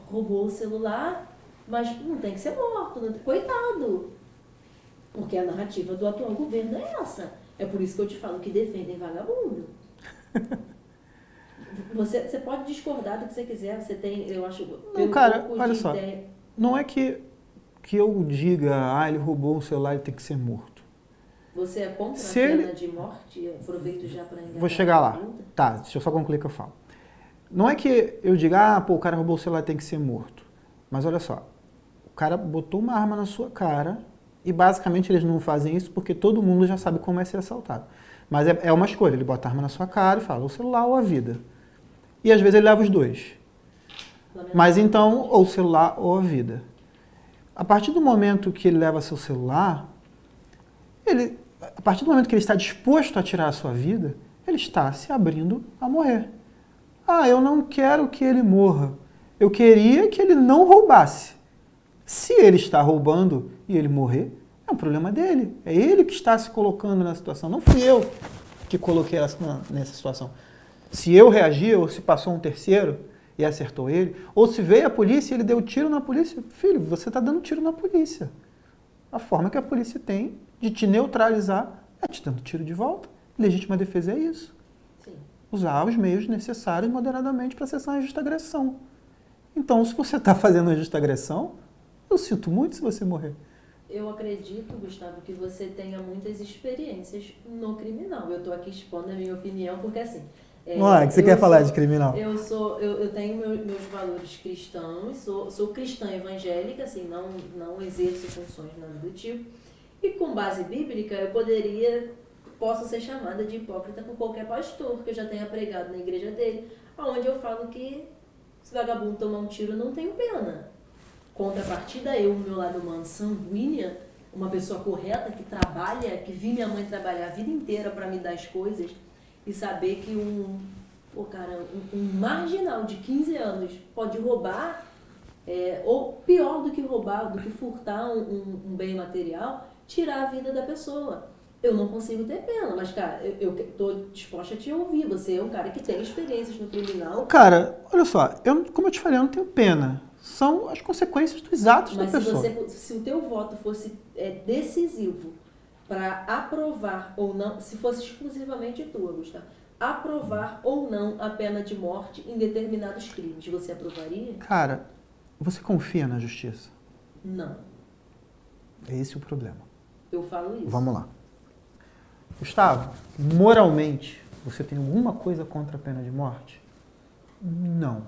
roubou o celular, mas não tem que ser morto, coitado. Porque a narrativa do atual governo é essa. É por isso que eu te falo que defendem vagabundo. Você pode discordar do que você quiser, você tem, eu acho... Não, cara, olha só, não é que eu diga, ele roubou um celular e tem que ser morto. Você é contra a pena de morte? Aproveito já para enganar. Vou chegar lá. Tá, deixa eu só concluir o que eu falo. Não é que eu diga, o cara roubou o celular e tem que ser morto. Mas olha só, o cara botou uma arma na sua cara e basicamente eles não fazem isso porque todo mundo já sabe como é ser assaltado. Mas é uma escolha, ele bota a arma na sua cara e fala, o celular ou a vida. E às vezes ele leva os dois. Mas então, ou o celular ou a vida. A partir do momento que ele leva seu celular, a partir do momento que ele está disposto a tirar a sua vida, ele está se abrindo a morrer. Eu não quero que ele morra. Eu queria que ele não roubasse. Se ele está roubando e ele morrer, é um problema dele. É ele que está se colocando nessa situação. Não fui eu que coloquei nessa situação. Se eu reagi ou se passou um terceiro e acertou ele, ou se veio a polícia e ele deu tiro na polícia, filho, você está dando tiro na polícia. A forma que a polícia tem de te neutralizar é te dando tiro de volta. Legítima defesa é isso. Sim. Usar os meios necessários moderadamente para cessar a justa agressão. Então, se você está fazendo a justa agressão, eu sinto muito se você morrer. Eu acredito, Gustavo, que você tenha muitas experiências no criminal. Eu estou aqui expondo a minha opinião, porque assim... O que você quer falar de criminal? Eu tenho meus valores cristãos, sou cristã evangélica, assim, não exerço funções nada do tipo. E com base bíblica, posso ser chamada de hipócrita por qualquer pastor que eu já tenha pregado na igreja dele, onde eu falo que se vagabundo tomar um tiro, não tenho pena. Contrapartida, eu, no meu lado humano, sanguínea, uma pessoa correta, que trabalha, que vi minha mãe trabalhar a vida inteira para me dar as coisas, e saber que um marginal de 15 anos pode roubar, ou pior do que roubar, do que furtar um bem material, tirar a vida da pessoa. Eu não consigo ter pena, mas, cara, eu estou disposta a te ouvir. Você é um cara que tem experiências no criminal. Cara, olha só, como eu te falei, eu não tenho pena. São as consequências dos atos da pessoa. Mas se o teu voto fosse decisivo para aprovar ou não, se fosse exclusivamente tua, Gustavo, aprovar ou não a pena de morte em determinados crimes, você aprovaria? Cara, você confia na justiça? Não. É esse o problema. Eu falo isso. Vamos lá. Gustavo, moralmente, você tem alguma coisa contra a pena de morte? Não.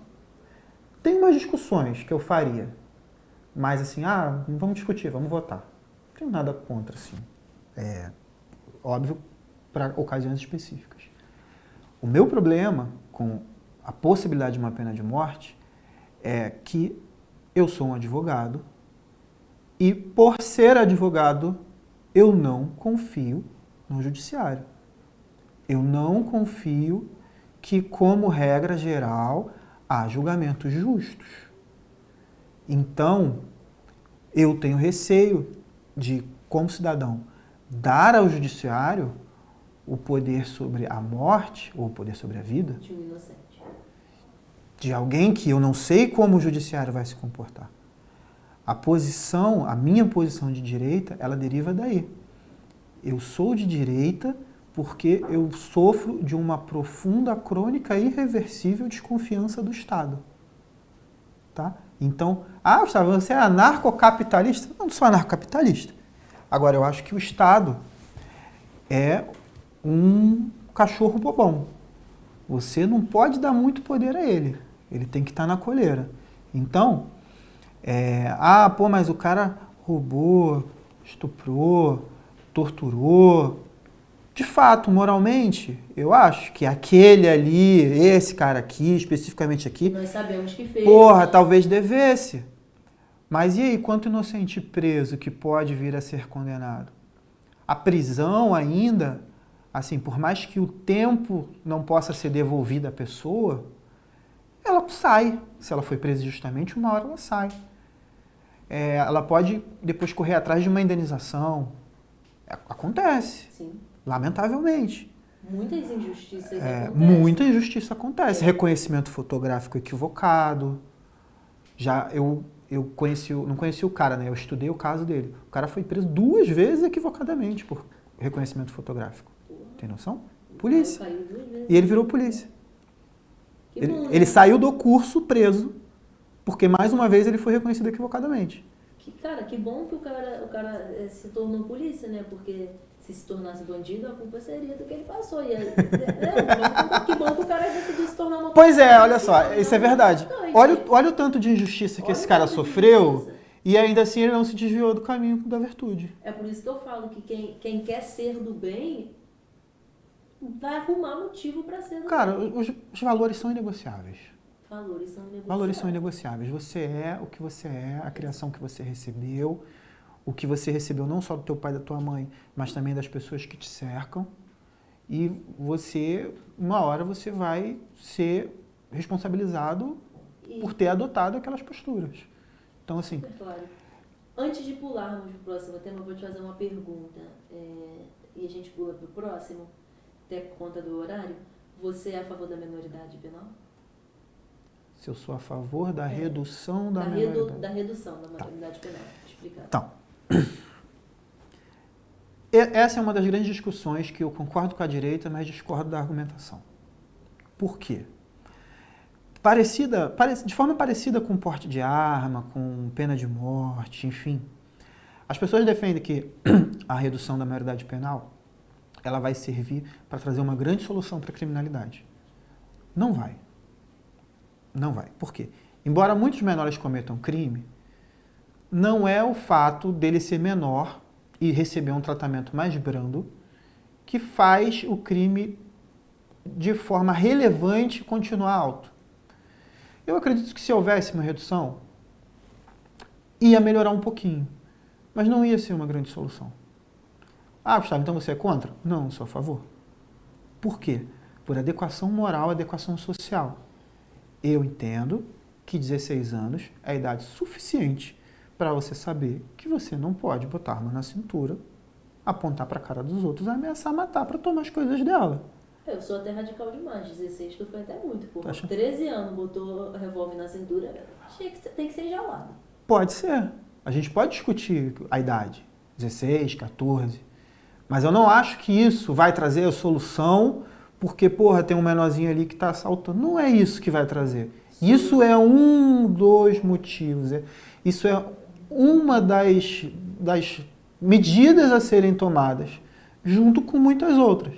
Tem umas discussões que eu faria, mas assim, vamos discutir, vamos votar. Não tenho nada contra, assim. Óbvio, para ocasiões específicas. O meu problema com a possibilidade de uma pena de morte é que eu sou um advogado e, por ser advogado, eu não confio no judiciário. Eu não confio que, como regra geral, há julgamentos justos. Então, eu tenho receio de, como cidadão, dar ao judiciário o poder sobre a morte ou o poder sobre a vida De um inocente. de alguém que eu não sei como o judiciário vai se comportar. A minha posição de direita, ela deriva daí. Eu sou de direita porque eu sofro de uma profunda, crônica e irreversível desconfiança do Estado. Tá? Então, Gustavo, você é anarcocapitalista? Não sou anarcocapitalista. Agora, eu acho que o Estado é um cachorro bobão. Você não pode dar muito poder a ele. Ele tem que estar na coleira. Então, mas o cara roubou, estuprou, torturou. De fato, moralmente, eu acho que aquele ali, esse cara aqui, especificamente aqui, Nós sabemos que fez. talvez devesse. Mas e aí, quanto inocente preso que pode vir a ser condenado? A prisão ainda, assim, por mais que o tempo não possa ser devolvido à pessoa, ela sai. Se ela foi presa injustamente, uma hora ela sai. Ela pode depois correr atrás de uma indenização. Acontece. Sim. Não Muitas injustiças acontecem. Muita injustiça acontece. Reconhecimento fotográfico equivocado. Eu não conheci o cara, né? Eu estudei o caso dele. O cara foi preso 2 vezes equivocadamente por reconhecimento fotográfico. Tem noção? Polícia. Caiu 2 vezes. E ele virou polícia. Que bom, né? Ele saiu do curso preso, porque mais uma vez ele foi reconhecido equivocadamente. Cara, que bom que o cara se tornou polícia, né? Porque se tornasse bandido, a culpa seria do que ele passou. Que bom que o cara decidiu se tornar uma Pois polícia. olha só, isso é verdade. Olha o tanto de injustiça que esse cara sofreu e ainda assim ele não se desviou do caminho da virtude. É por isso que eu falo que quem quer ser do bem vai arrumar motivo para ser do Cara, bem. os valores são inegociáveis. Valores são inegociáveis. Você é o que você é, a criação que você recebeu, o que você recebeu não só do teu pai e da tua mãe, mas também das pessoas que te cercam. E uma hora você vai ser responsabilizado por ter adotado aquelas posturas. Então, assim... Super claro. Antes de pularmos para o próximo tema, eu vou te fazer uma pergunta. E a gente pula para o próximo, até por conta do horário. Você é a favor da menoridade penal? Se eu sou a favor da redução da maioridade. Da redução da maioridade penal. Explicado. Então, essa é uma das grandes discussões que eu concordo com a direita, mas discordo da argumentação. Por quê? De forma parecida com porte de arma, com pena de morte, enfim. As pessoas defendem que a redução da maioridade penal ela vai servir para trazer uma grande solução para a criminalidade. Não vai. Não vai. Por quê? Embora muitos menores cometam crime, não é o fato dele ser menor e receber um tratamento mais brando que faz o crime de forma relevante continuar alto. Eu acredito que se houvesse uma redução, ia melhorar um pouquinho, mas não ia ser uma grande solução. Gustavo, então você é contra? Não, sou a favor. Por quê? Por adequação moral, adequação social. Eu entendo que 16 anos é a idade suficiente para você saber que você não pode botar a arma na cintura, apontar para a cara dos outros, ameaçar matar para tomar as coisas dela. Eu sou até radical demais, 16 que foi até muito, pô. Acha? 13 anos, botou revólver na cintura, achei que tem que ser enjaulado. Pode ser. A gente pode discutir a idade, 16, 14, mas eu não acho que isso vai trazer a solução porque, tem um menorzinho ali que está assaltando. Não é isso que vai trazer. Sim. Isso é dos motivos. Isso é uma das medidas a serem tomadas, junto com muitas outras.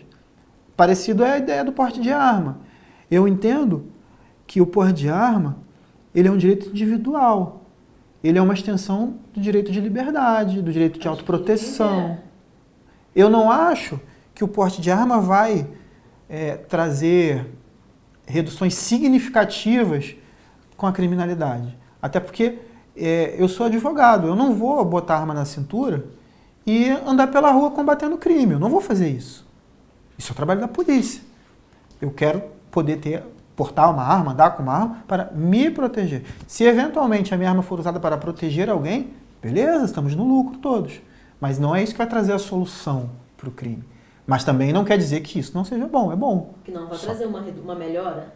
Parecido é a ideia do porte de arma. Eu entendo que o porte de arma ele é um direito individual. Ele é uma extensão do direito de liberdade, do direito de autoproteção. Eu não acho que o porte de arma vai trazer reduções significativas com a criminalidade. Até porque eu sou advogado, eu não vou botar arma na cintura e andar pela rua combatendo crime. Eu não vou fazer isso. Isso é o trabalho da polícia. Eu quero poder portar uma arma, andar com uma arma para me proteger. Se eventualmente a minha arma for usada para proteger alguém, beleza, estamos no lucro todos. Mas não é isso que vai trazer a solução para o crime. Mas também não quer dizer que isso não seja bom, é bom. Que não vai trazer uma melhora?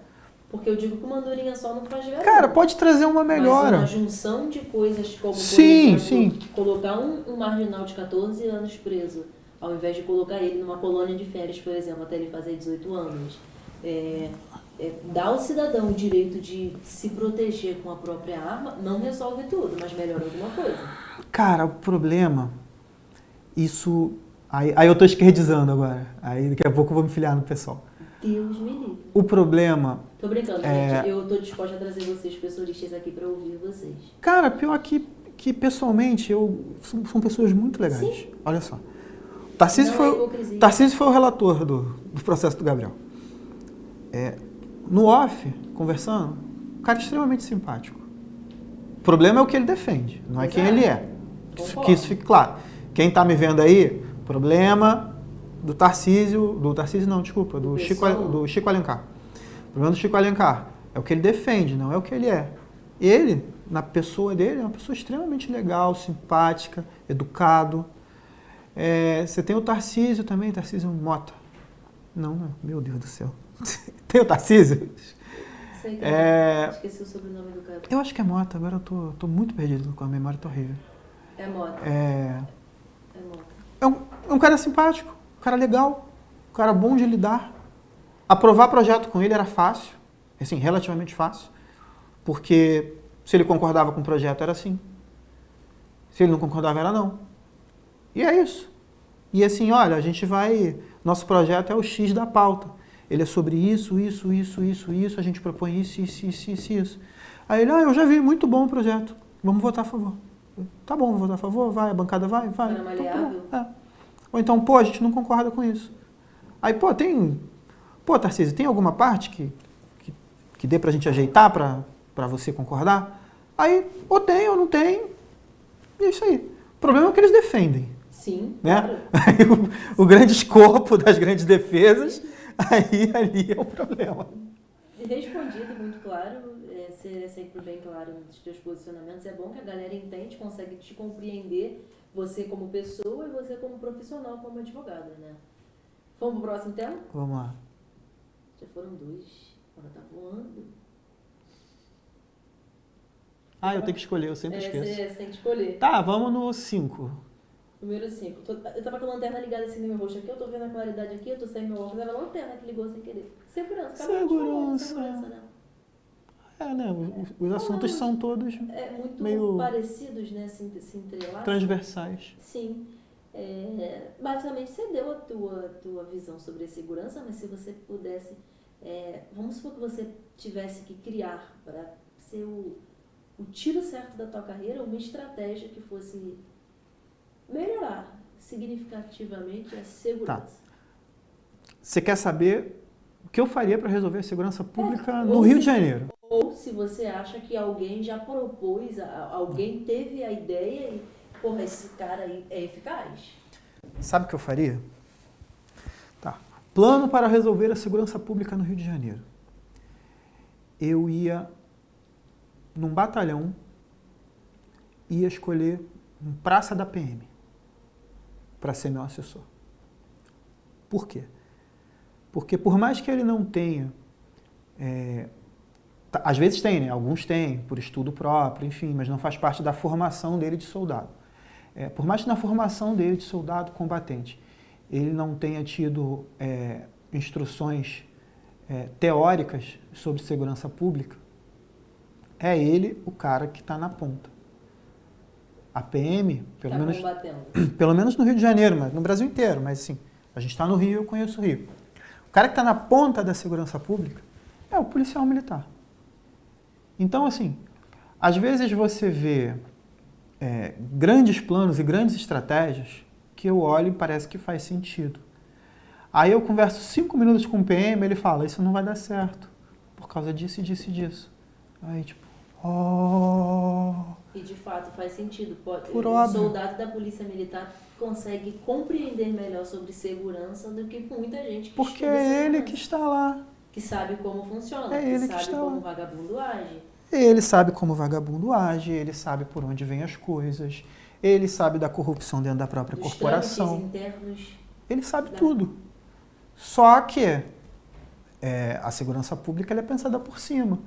Porque eu digo que uma andorinha só não faz verão. Cara, pode trazer uma melhora. Mas uma junção de coisas como, por Sim, exemplo, sim. colocar um marginal de 14 anos preso, ao invés de colocar ele numa colônia de férias, por exemplo, até ele fazer 18 anos. Dar ao cidadão o direito de se proteger com a própria arma não resolve tudo, mas melhora alguma coisa. Cara, o problema, isso... Aí eu tô esquerdizando agora. Aí daqui a pouco eu vou me filiar no pessoal. Deus me livre. O problema... Tô brincando, gente. Eu tô disposta a trazer vocês, pessoalistas, aqui pra ouvir vocês. Cara, pior que pessoalmente, são pessoas muito legais. Sim. Olha só. Tarcísio foi o relator do processo do Gabriel. No off, conversando, um cara extremamente simpático. O problema é o que ele defende, não é quem ele é. Que isso fique claro. Quem tá me vendo aí, problema do Chico Alencar. O problema do Chico Alencar é o que ele defende, não é o que ele é. Ele, na pessoa dele, é uma pessoa extremamente legal, simpática, educado. Você tem o Tarcísio também, Tarcísio Mota. Não, meu Deus do céu. Tem o Tarcísio? Sei que esqueci o sobrenome do cara. Eu acho que é Mota, agora eu tô muito perdido, com a memória tá horrível. É Mota. É um cara simpático, um cara legal, um cara bom de lidar. Aprovar projeto com ele era fácil, assim, relativamente fácil, porque se ele concordava com o projeto era assim. Se ele não concordava era não. E é isso. E assim, olha, nosso projeto é o X da pauta. Ele é sobre isso, a gente propõe isso. Aí ele, eu já vi, muito bom o projeto, vamos votar a favor. Tá bom, vou votar a favor, vai, a bancada vai. Era maleável? Ou então, a gente não concorda com isso. Aí, Tarcísio, tem alguma parte que dê pra gente ajeitar pra você concordar? Aí, ou tem ou não tem, e é isso aí. O problema é que eles defendem. Sim, né? Claro. Aí, o grande escopo das grandes defesas, aí ali é o problema. Respondido muito claro, ser sempre bem claro nos teus posicionamentos. É bom que a galera entende, consegue te compreender, você como pessoa e você como profissional, como advogada, né? Vamos pro próximo tema? Vamos lá. Já foram 2, agora tá voando. Eu tenho que escolher, eu sempre esqueço. Você tem que escolher. Tá, vamos no 5. Número 5. Eu tava com a lanterna ligada assim no meu rosto aqui, eu tô vendo a claridade aqui, eu tô sem meu óculos, era a lanterna que ligou sem querer. Segurança. Né? Os assuntos são todos muito meio parecidos, né? Se entrelaçam. Transversais. Sim. Basicamente, você deu a tua visão sobre a segurança, mas se você pudesse... vamos supor que você tivesse que criar para ser o tiro certo da tua carreira, uma estratégia que fosse melhorar significativamente a segurança. Tá. Você quer saber o que eu faria para resolver a segurança pública no Rio de Janeiro? Ou se você acha que alguém já propôs, alguém teve a ideia e, esse cara aí é eficaz. Sabe o que eu faria? Tá. Plano para resolver a segurança pública no Rio de Janeiro. Eu ia num batalhão, ia escolher um praça da PM para ser meu assessor. Por quê? Porque por mais que ele não tenha... às vezes tem, né? Alguns têm, por estudo próprio, enfim, mas não faz parte da formação dele de soldado. Por mais que na formação dele de soldado combatente ele não tenha tido instruções teóricas sobre segurança pública, é ele o cara que está na ponta. A PM, pelo menos no Rio de Janeiro, mas no Brasil inteiro, mas assim, a gente está no Rio, eu conheço o Rio. O cara que está na ponta da segurança pública é o policial militar. Então, assim, às vezes você vê grandes planos e grandes estratégias que eu olho e parece que faz sentido. Aí eu converso 5 minutos com o PM, ele fala, isso não vai dar certo, por causa disso e disso e disso. Aí, tipo, E de fato faz sentido. Por o óbvio. soldado da Polícia Militar consegue compreender melhor sobre segurança do que muita gente que porque estuda é ele segurança, que está lá. que sabe como funciona, É que ele que sabe está como lá. o vagabundo age. Ele sabe como o vagabundo age, ele sabe por onde vêm as coisas, ele sabe da corrupção dentro da própria Dos corporação. trâmites internos. ele sabe tudo. Só que a segurança pública ela é pensada por cima.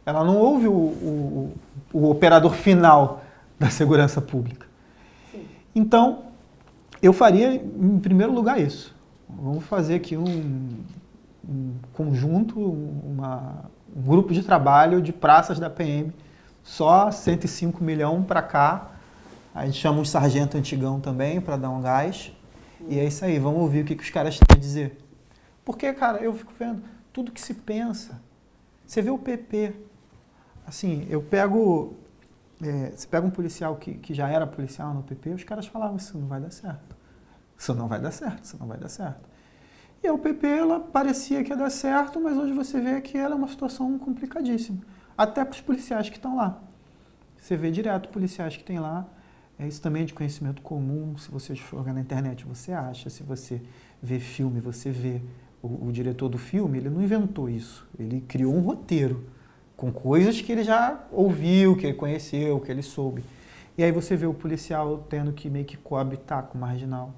Ela não ouve o operador final da segurança pública. Sim. Então, eu faria, em primeiro lugar, isso. Vamos fazer aqui um conjunto, um grupo de trabalho de praças da PM, só 105 milhões para cá. A gente chama um sargento antigão também para dar um gás. E é isso aí, vamos ouvir o que os caras têm a dizer. Porque, cara, eu fico vendo tudo que se pensa. Você vê o PP. Assim, eu pego... você pega um policial que já era policial no PP, os caras falavam, isso não vai dar certo. Isso não vai dar certo, isso não vai dar certo. E o PP, ela parecia que ia dar certo, mas hoje você vê que ela é uma situação complicadíssima. Até para os policiais que estão lá. Você vê direto policiais que tem lá. Isso também é de conhecimento comum. Se você jogar na internet, você acha. Se você vê filme, você vê. O diretor do filme, ele não inventou isso. Ele criou um roteiro com coisas que ele já ouviu, que ele conheceu, que ele soube. E aí você vê o policial tendo que meio que coabitar com o marginal.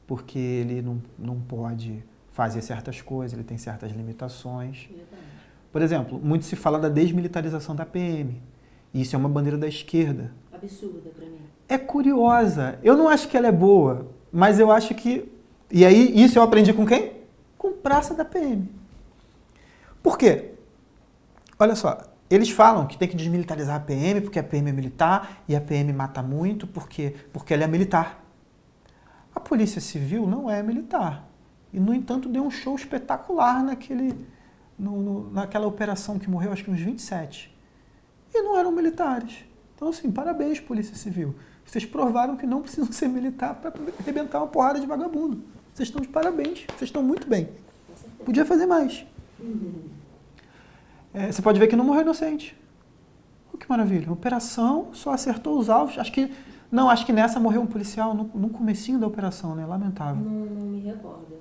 Porque ele não pode fazer certas coisas, ele tem certas limitações. Por exemplo, muito se fala da desmilitarização da PM. Isso é uma bandeira da esquerda. Absurda pra mim. É curiosa. Eu não acho que ela é boa, mas eu acho que... E aí, isso eu aprendi com quem? Com praça da PM. Por quê? Olha só, eles falam que tem que desmilitarizar a PM porque a PM é militar e a PM mata muito porque ela é militar. A Polícia Civil não é militar. E, no entanto, deu um show espetacular naquela operação que morreu, acho que uns 27. E não eram militares. Então, assim, parabéns, Polícia Civil. Vocês provaram que não precisam ser militar para arrebentar uma porrada de vagabundo. Vocês estão de parabéns. Vocês estão muito bem. Podia fazer mais. Você pode ver que não morreu inocente. Que maravilha. A operação só acertou os alvos. Acho que nessa morreu um policial no comecinho da operação, né? Lamentável. Não me recordo.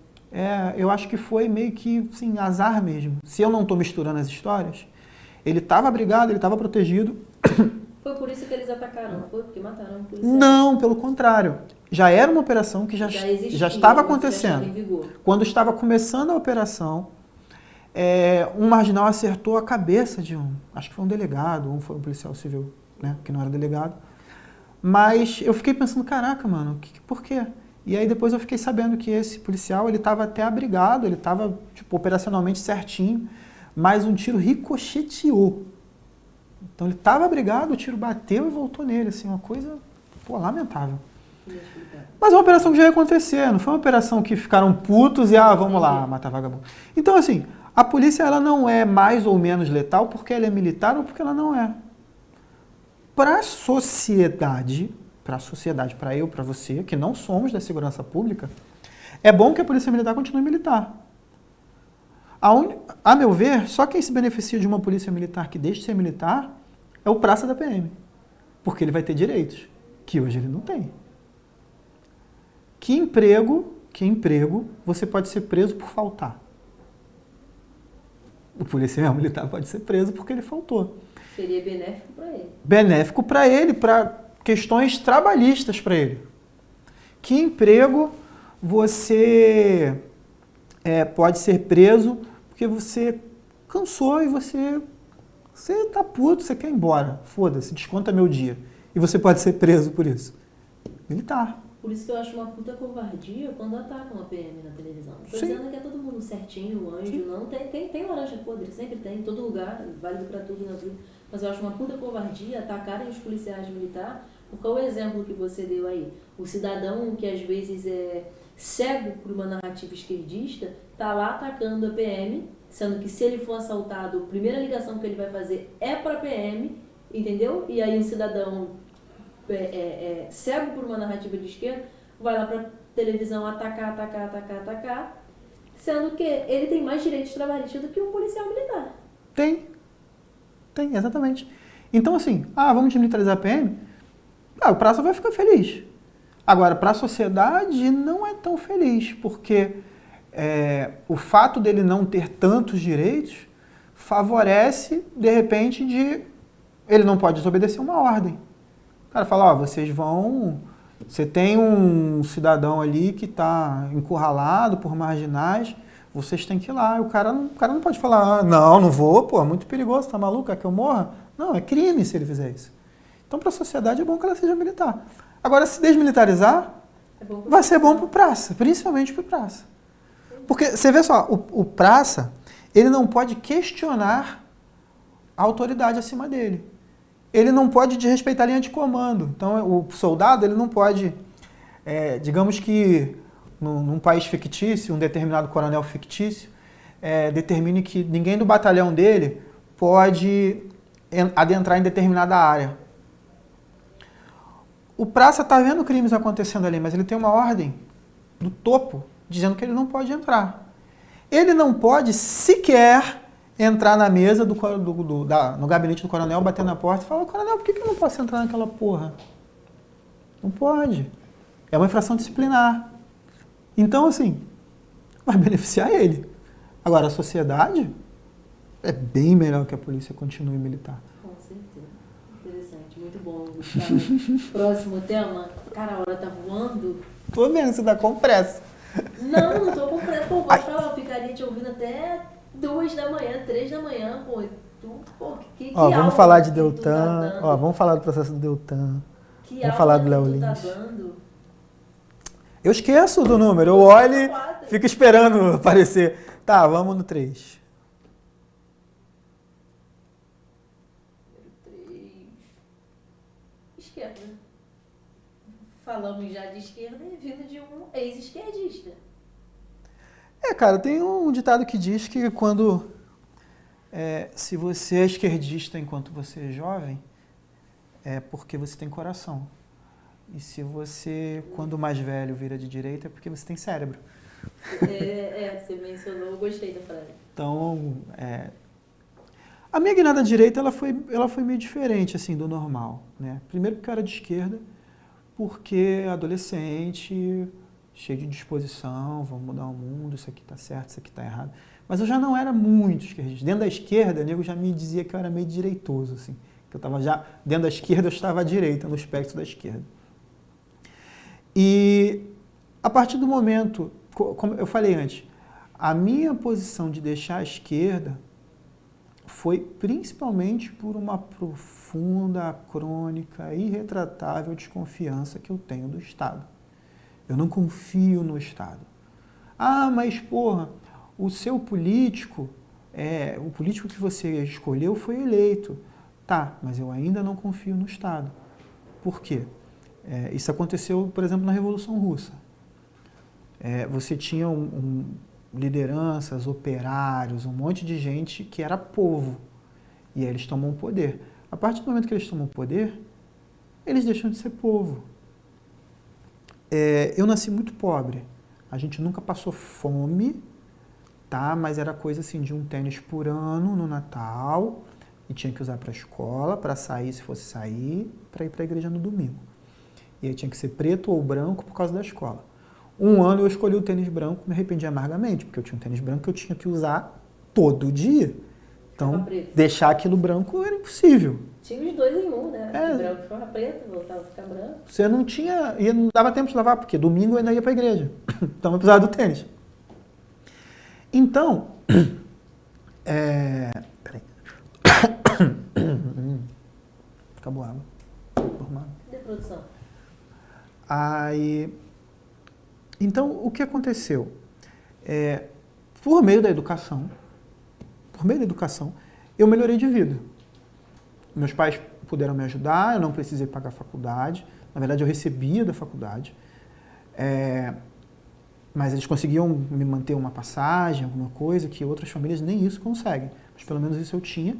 Eu acho que foi meio que, sim, azar mesmo. Se eu não estou misturando as histórias, ele estava abrigado, ele estava protegido. Foi por isso que eles atacaram, não foi? Porque mataram o policial? Não, pelo contrário. Já era uma operação que já estava acontecendo. Já estava em vigor. Quando estava começando a operação, um marginal acertou a cabeça de acho que foi um delegado, foi um policial civil, né, que não era delegado. Mas eu fiquei pensando, caraca, mano, por quê? E aí depois eu fiquei sabendo que esse policial, ele estava até abrigado, ele estava, tipo, operacionalmente certinho, mas um tiro ricocheteou. Então ele estava abrigado, o tiro bateu e voltou nele, assim, uma coisa, lamentável. Mas é uma operação que já ia acontecer, não foi uma operação que ficaram putos e, vamos lá, matar vagabundo. Então, assim, a polícia, ela não é mais ou menos letal porque ela é militar ou porque ela não é. Para a sociedade, para eu, para você, que não somos da segurança pública, é bom que a polícia militar continue militar. A meu ver, só quem se beneficia de uma polícia militar que deixe de ser militar é o praça da PM. Porque ele vai ter direitos, que hoje ele não tem. Que emprego você pode ser preso por faltar? O policial militar pode ser preso porque ele faltou. Seria benéfico para ele. Benéfico para ele, para questões trabalhistas para ele. Que emprego você pode ser preso porque você cansou e você tá puto, você quer ir embora. Foda-se, desconta meu dia. E você pode ser preso por isso. Militar. Por isso que eu acho uma puta covardia quando atacam a PM na televisão. Não tô Sim. dizendo que é todo mundo certinho, anjo, sim. Não. Tem laranja podre, sempre tem, em todo lugar, válido pra tudo na vida. Mas eu acho uma puta covardia atacarem os policiais militares, porque é o exemplo que você deu aí. O cidadão que às vezes é cego por uma narrativa esquerdista, tá lá atacando a PM, sendo que se ele for assaltado, a primeira ligação que ele vai fazer é pra PM, entendeu? E aí um cidadão cego por uma narrativa de esquerda, vai lá pra televisão atacar, sendo que ele tem mais direitos trabalhistas do que um policial militar. Tem, exatamente. Então, assim, vamos desmilitarizar a PM? O praça vai ficar feliz. Agora, para a sociedade, não é tão feliz, porque o fato dele não ter tantos direitos favorece, de repente, ele não pode desobedecer uma ordem. O cara fala, vocês vão Você tem um cidadão ali que está encurralado por marginais, vocês têm que ir lá. O cara não pode falar, não vou, pô, é muito perigoso, tá maluco, é que eu morra? Não, é crime se ele fizer isso. Então, para a sociedade é bom que ela seja militar. Agora, se desmilitarizar, vai ser bom para o praça, principalmente para o praça. Porque, você vê só, o praça, ele não pode questionar a autoridade acima dele. Ele não pode desrespeitar a linha de comando. Então, o soldado, ele não pode, digamos que, num país fictício, um determinado coronel fictício, determine que ninguém do batalhão dele pode adentrar em determinada área. O praça está vendo crimes acontecendo ali, mas ele tem uma ordem do topo dizendo que ele não pode entrar. Ele não pode sequer entrar na mesa no gabinete do coronel, bater na porta e falar, coronel, por que eu não posso entrar naquela porra? Não pode. É uma infração disciplinar. Então, assim, vai beneficiar ele. Agora, a sociedade é bem melhor que a polícia continue militar. Com certeza. Interessante. Muito bom, Gustavo. Próximo tema. Cara, a hora tá voando. Tô vendo, você tá com pressa. Não tô com pressa. Pô, pode falar, eu ficaria te ouvindo até 2 da manhã, 3 da manhã, pô. Que vamos falar de Deltan. Vamos falar do processo do Deltan. Vamos falar do Léo Lins. Eu esqueço do número, eu olho e fico esperando aparecer. Tá, vamos no 3. Número 3. Esquerda. Falamos já de esquerda e vindo de um ex-esquerdista. Cara, tem um ditado que diz que se você é esquerdista enquanto você é jovem, é porque você tem coração. E se você, quando mais velho, vira de direita, é porque você tem cérebro. Você mencionou, eu gostei da frase. Então, a minha guinada à direita, ela foi meio diferente, assim, do normal, né? Primeiro porque eu era de esquerda, porque adolescente, cheio de disposição, vamos mudar o mundo, isso aqui tá certo, isso aqui tá errado. Mas eu já não era muito esquerdista. Dentro da esquerda, o nego já me dizia que eu era meio direitoso, assim. Que eu estava já, dentro da esquerda, eu estava à direita, no espectro da esquerda. E a partir do momento, como eu falei antes, a minha posição de deixar a esquerda foi principalmente por uma profunda, crônica, irretratável desconfiança que eu tenho do Estado. Eu não confio no Estado. Mas porra, o seu político, o político que você escolheu foi eleito. Tá, mas eu ainda não confio no Estado. Por quê? Isso aconteceu, por exemplo, na Revolução Russa. Você tinha lideranças, operários, um monte de gente que era povo. E aí eles tomam o poder. A partir do momento que eles tomam o poder, eles deixam de ser povo. Eu nasci muito pobre. A gente nunca passou fome, tá? Mas era coisa assim de um tênis por ano no Natal, e tinha que usar para a escola, para sair se fosse sair, para ir para a igreja no domingo. E aí tinha que ser preto ou branco por causa da escola. Um ano eu escolhi o tênis branco, me arrependi amargamente, porque eu tinha um tênis branco que eu tinha que usar todo dia. Então, deixar aquilo branco era impossível. Tinha os 2 em 1, né? O branco ficava preto, voltava a ficar branco. Você não tinha, e não dava tempo de lavar, porque domingo eu ainda ia para a igreja. Então eu precisava do tênis. Então, peraí. Acabou a água. Cadê a produção? Então, o que aconteceu? Por meio da educação, eu melhorei de vida. Meus pais puderam me ajudar, eu não precisei pagar faculdade. Na verdade, eu recebia da faculdade. Mas eles conseguiam me manter uma passagem, alguma coisa, que outras famílias nem isso conseguem. Mas pelo menos isso eu tinha.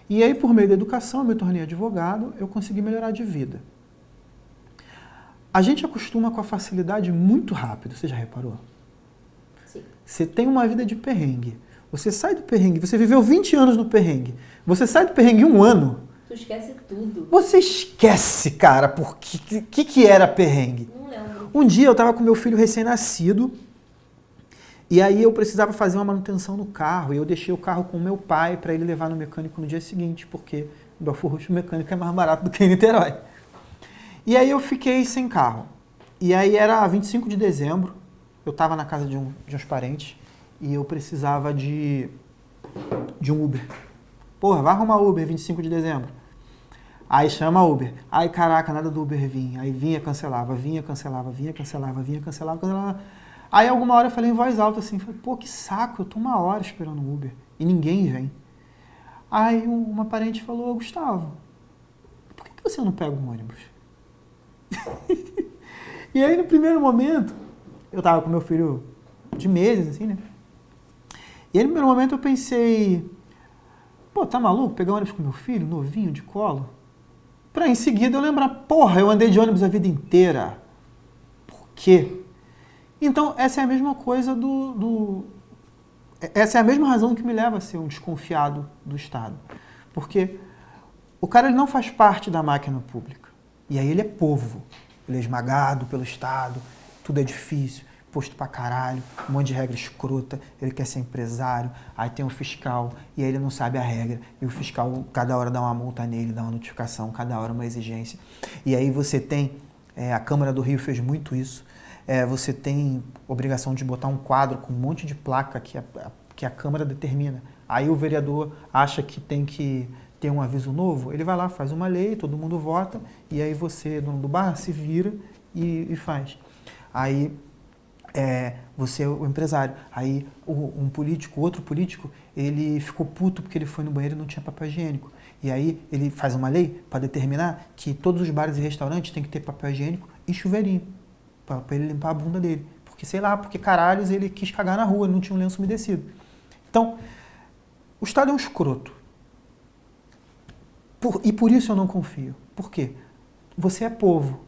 E aí, por meio da educação, eu me tornei advogado, eu consegui melhorar de vida. A gente acostuma com a facilidade muito rápido, você já reparou? Sim. Você tem uma vida de perrengue. Você sai do perrengue, você viveu 20 anos no perrengue. Você sai do perrengue 1 ano. Tu esquece tudo. Você esquece, cara, que era perrengue. Não lembro. Um dia eu estava com meu filho recém-nascido, e aí eu precisava fazer uma manutenção no carro, e eu deixei o carro com o meu pai para ele levar no mecânico no dia seguinte, porque em Belfort Roxo o mecânico é mais barato do que em Niterói. E aí eu fiquei sem carro. E aí era 25 de dezembro, eu estava na casa de uns parentes e eu precisava de um Uber. Porra, vai arrumar Uber 25 de dezembro. Aí chama Uber. Aí, caraca, nada do Uber vinha. Aí vinha, cancelava. Aí alguma hora eu falei em voz alta assim, pô, que saco, eu tô uma hora esperando o Uber e ninguém vem. Aí uma parente falou, Gustavo, por que você não pega um ônibus? E aí no primeiro momento, eu tava com meu filho de meses, assim, né? E aí no primeiro momento eu pensei, pô, tá maluco pegar um ônibus com meu filho, novinho, de colo? Pra em seguida eu lembrar, porra, eu andei de ônibus a vida inteira. Por quê? Então, essa é a mesma coisa essa é a mesma razão que me leva a ser um desconfiado do Estado. Porque o cara ele não faz parte da máquina pública. E aí ele é povo. Ele é esmagado pelo Estado, tudo é difícil, posto pra caralho, um monte de regra escrota, ele quer ser empresário, aí tem um fiscal, e aí ele não sabe a regra, e o fiscal cada hora dá uma multa nele, dá uma notificação, cada hora uma exigência. E aí você tem, a Câmara do Rio fez muito isso, você tem obrigação de botar um quadro com um monte de placa que a Câmara determina. Aí o vereador acha que tem que ter um aviso novo, ele vai lá, faz uma lei, todo mundo vota, e aí você, dono do bar, se vira e faz. Aí você é o empresário. Aí outro político, ele ficou puto porque ele foi no banheiro e não tinha papel higiênico. E aí ele faz uma lei para determinar que todos os bares e restaurantes têm que ter papel higiênico e chuveirinho, para ele limpar a bunda dele. Porque, sei lá, porque caralhos ele quis cagar na rua, não tinha um lenço umedecido. Então, o Estado é um escroto. E por isso eu não confio. Por quê? Você é povo.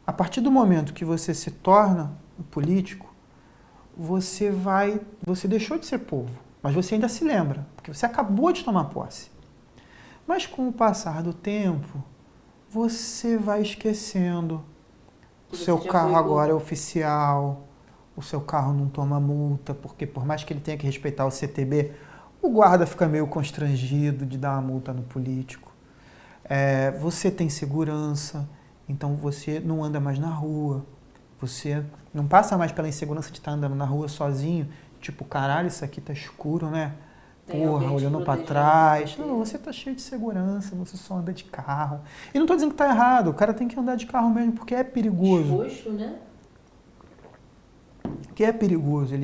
A partir do momento que você se torna um político, você deixou de ser povo, mas você ainda se lembra, porque você acabou de tomar posse. Mas com o passar do tempo, você vai esquecendo. O seu carro agora é oficial, o seu carro não toma multa, porque por mais que ele tenha que respeitar o CTB, o guarda fica meio constrangido de dar uma multa no político. Você tem segurança, então você não anda mais na rua, você não passa mais pela insegurança de estar andando na rua sozinho, tipo, caralho, isso aqui tá escuro, né? Porra, olhando para trás. Não, você tá cheio de segurança, você só anda de carro. E não tô dizendo que tá errado, o cara tem que andar de carro mesmo, porque é perigoso. Exposto, né? Porque é perigoso,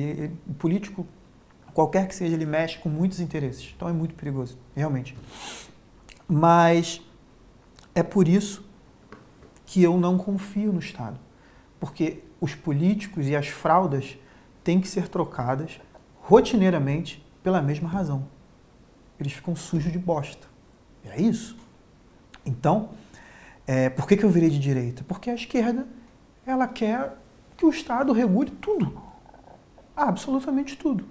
o político, qualquer que seja, ele mexe com muitos interesses, então é muito perigoso, realmente. Mas é por isso que eu não confio no Estado. Porque os políticos e as fraldas têm que ser trocadas rotineiramente pela mesma razão. Eles ficam sujos de bosta. E é isso. Então, por que eu virei de direita? Porque a esquerda, ela quer que o Estado regule tudo. Absolutamente tudo.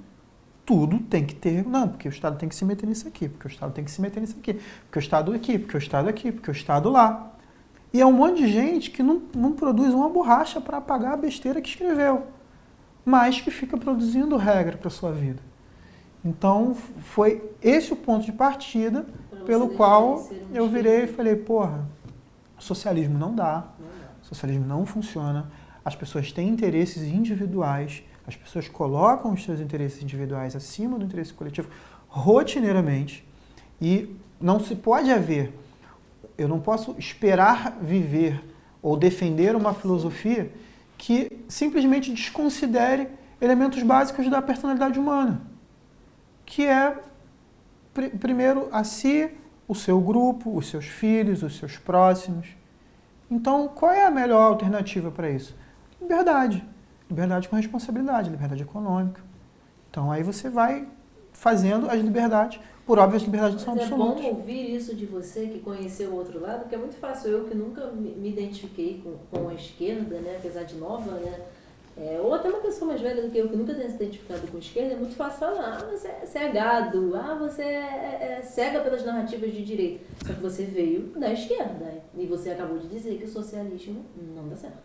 Tudo tem que ter, não, porque o Estado tem que se meter nisso aqui, porque o Estado tem que se meter nisso aqui, porque o Estado aqui, porque o Estado aqui, porque o Estado lá. E é um monte de gente que não produz uma borracha para apagar a besteira que escreveu, mas que fica produzindo regra para a sua vida. Então, foi esse o ponto de partida pelo qual eu virei e falei, porra, socialismo não dá, socialismo não funciona, as pessoas têm interesses individuais, as pessoas colocam os seus interesses individuais acima do interesse coletivo rotineiramente e não se pode haver, eu não posso esperar viver ou defender uma filosofia que simplesmente desconsidere elementos básicos da personalidade humana, que é, primeiro, a si, o seu grupo, os seus filhos, os seus próximos. Então, qual é a melhor alternativa para isso? Liberdade. Liberdade com responsabilidade, liberdade econômica. Então, aí você vai fazendo as liberdades, por óbvio, as liberdades não são absolutas. É bom ouvir isso de você, que conheceu o outro lado, porque é muito fácil. Eu, que nunca me identifiquei com a esquerda, né, apesar de nova, né, ou até uma pessoa mais velha do que eu, que nunca tenha se identificado com a esquerda, é muito fácil falar, você é gado, você é cega pelas narrativas de direita. Só que você veio da esquerda, e você acabou de dizer que o socialismo não dá certo.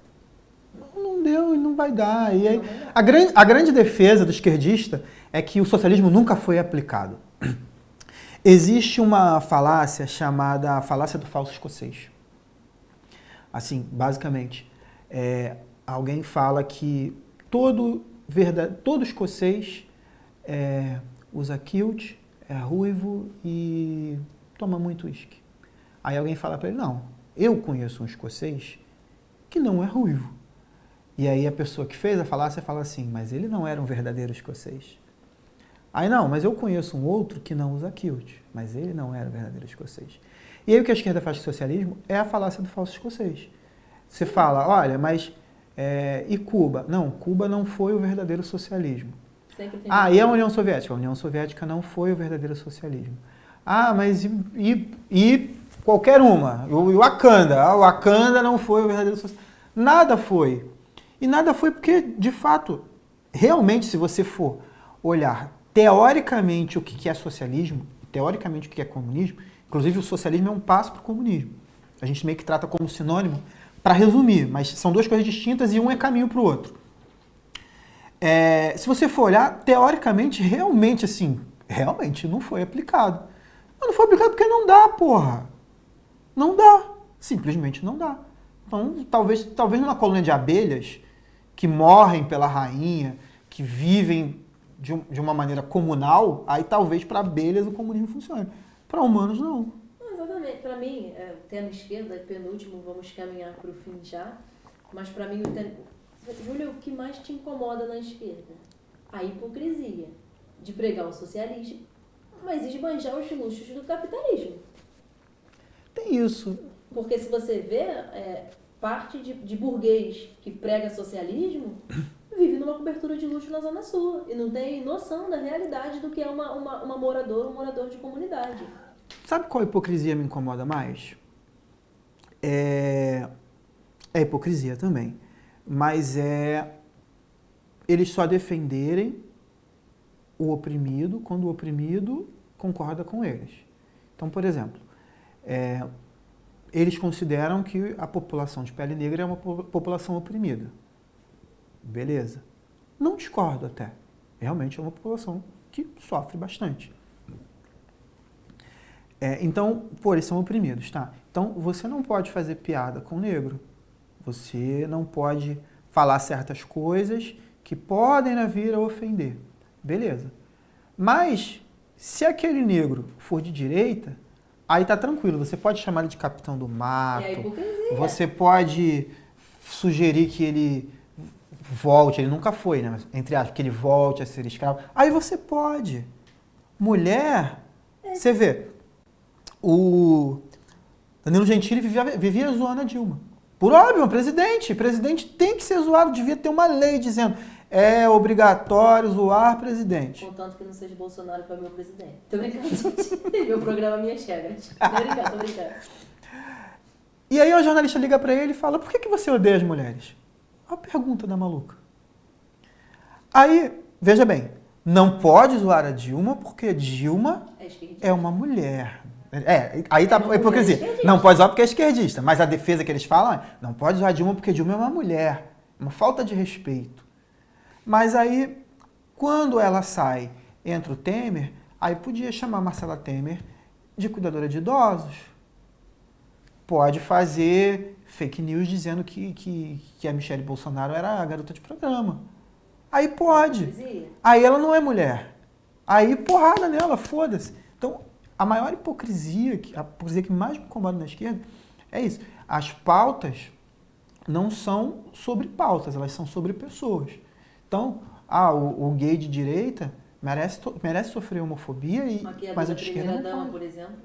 Não deu e não vai dar. E aí, a grande defesa do esquerdista é que o socialismo nunca foi aplicado. Existe uma falácia chamada a falácia do falso escocês. Assim, basicamente, alguém fala que todo escocês usa kilt, é ruivo e toma muito uísque. Aí alguém fala para ele, não, eu conheço um escocês que não é ruivo. E aí a pessoa que fez a falácia fala assim, mas ele não era um verdadeiro escocês. Aí não, mas eu conheço um outro que não usa kilt, mas ele não era um verdadeiro escocês. E aí o que a esquerda faz com o socialismo é a falácia do falso escocês. Você fala, olha, mas e Cuba? Não, Cuba não foi o verdadeiro socialismo. E a União Soviética? A União Soviética não foi o verdadeiro socialismo. Mas e qualquer uma? O Wakanda? O Wakanda não foi o verdadeiro socialismo. Nada foi. E nada foi porque, de fato, realmente, se você for olhar teoricamente o que é socialismo, teoricamente o que é comunismo, inclusive o socialismo é um passo para o comunismo. A gente meio que trata como sinônimo para resumir, mas são duas coisas distintas e um é caminho para o outro. Se você for olhar, teoricamente, realmente não foi aplicado. Mas não foi aplicado porque não dá, porra. Não dá. Simplesmente não dá. Então, talvez numa colônia de abelhas que morrem pela rainha, que vivem de uma maneira comunal, aí talvez para abelhas o comunismo funcione. Para humanos, não. Exatamente. Para mim, o tema esquerda, penúltimo, vamos caminhar para o fim já. Mas para mim, Júlia, o que mais te incomoda na esquerda? A hipocrisia de pregar o socialismo, mas esbanjar os luxos do capitalismo. Tem isso. Porque se você vê, parte de burguês que prega socialismo vive numa cobertura de luxo na Zona Sul e não tem noção da realidade do que é um morador de comunidade. Sabe qual hipocrisia me incomoda mais? É a hipocrisia também. Mas eles só defenderem o oprimido quando o oprimido concorda com eles. Então, por exemplo, eles consideram que a população de pele negra é uma população oprimida. Beleza. Não discordo até. Realmente é uma população que sofre bastante. Então, eles são oprimidos, tá? Então, você não pode fazer piada com o negro. Você não pode falar certas coisas que podem vir a ofender. Beleza. Mas, se aquele negro for de direita, aí tá tranquilo. Você pode chamar ele de capitão do mato. É a hipocrisia. Você pode sugerir que ele volte, ele nunca foi, né? Mas, entre aspas, que ele volte a ser escravo. Aí você pode. Mulher, você vê, o Danilo Gentili vivia zoando a Dilma. Por óbvio, um presidente. Presidente tem que ser zoado. Devia ter uma lei dizendo é obrigatório zoar presidente. Contanto que não seja Bolsonaro que é o meu presidente. Tô brincando, gente. Meu programa, minhas regras. Tô brincando. E aí o jornalista liga pra ele e fala, por que você odeia as mulheres? Olha a pergunta da maluca. Aí, veja bem, não pode zoar a Dilma porque Dilma é uma mulher. Aí tá a hipocrisia. Não pode zoar porque é esquerdista. Mas a defesa que eles falam é, não pode zoar a Dilma porque Dilma é uma mulher. Uma falta de respeito. Mas aí, quando ela sai, entra o Temer, aí podia chamar Marcela Temer de cuidadora de idosos. Pode fazer fake news dizendo que a Michelle Bolsonaro era a garota de programa. Aí pode. Aí ela não é mulher. Aí porrada nela, foda-se. Então, a maior hipocrisia, a hipocrisia que mais me incomoda na esquerda, é isso. As pautas não são sobre pautas, elas são sobre pessoas. Então, o gay de direita merece sofrer homofobia, mas a de esquerda não primeira-dama, pode. por exemplo.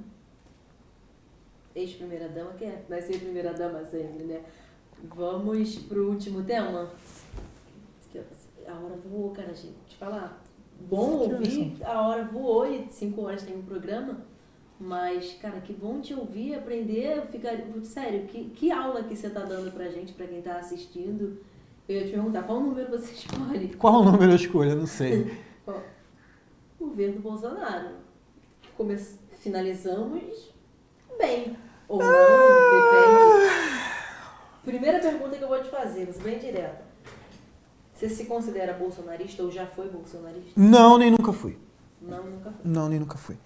Ex-primeira-dama, que vai ser primeira-dama sempre, né? Vamos pro último tema? A hora voou, cara, gente. Te falar. Bom ouvir, a hora voou e 5 horas tem um programa. Mas, cara, que bom te ouvir, aprender, ficar... Sério, que aula que você tá dando pra gente, pra quem tá assistindo? Eu ia te perguntar, qual número você escolhe? Qual número eu escolho? Eu não sei. O governo Bolsonaro. Finalizamos bem. Ou não, depende. Primeira pergunta que eu vou te fazer, você bem direta. Você se considera bolsonarista ou já foi bolsonarista? Não, nem nunca fui. Não, nunca fui. Não, nem nunca fui.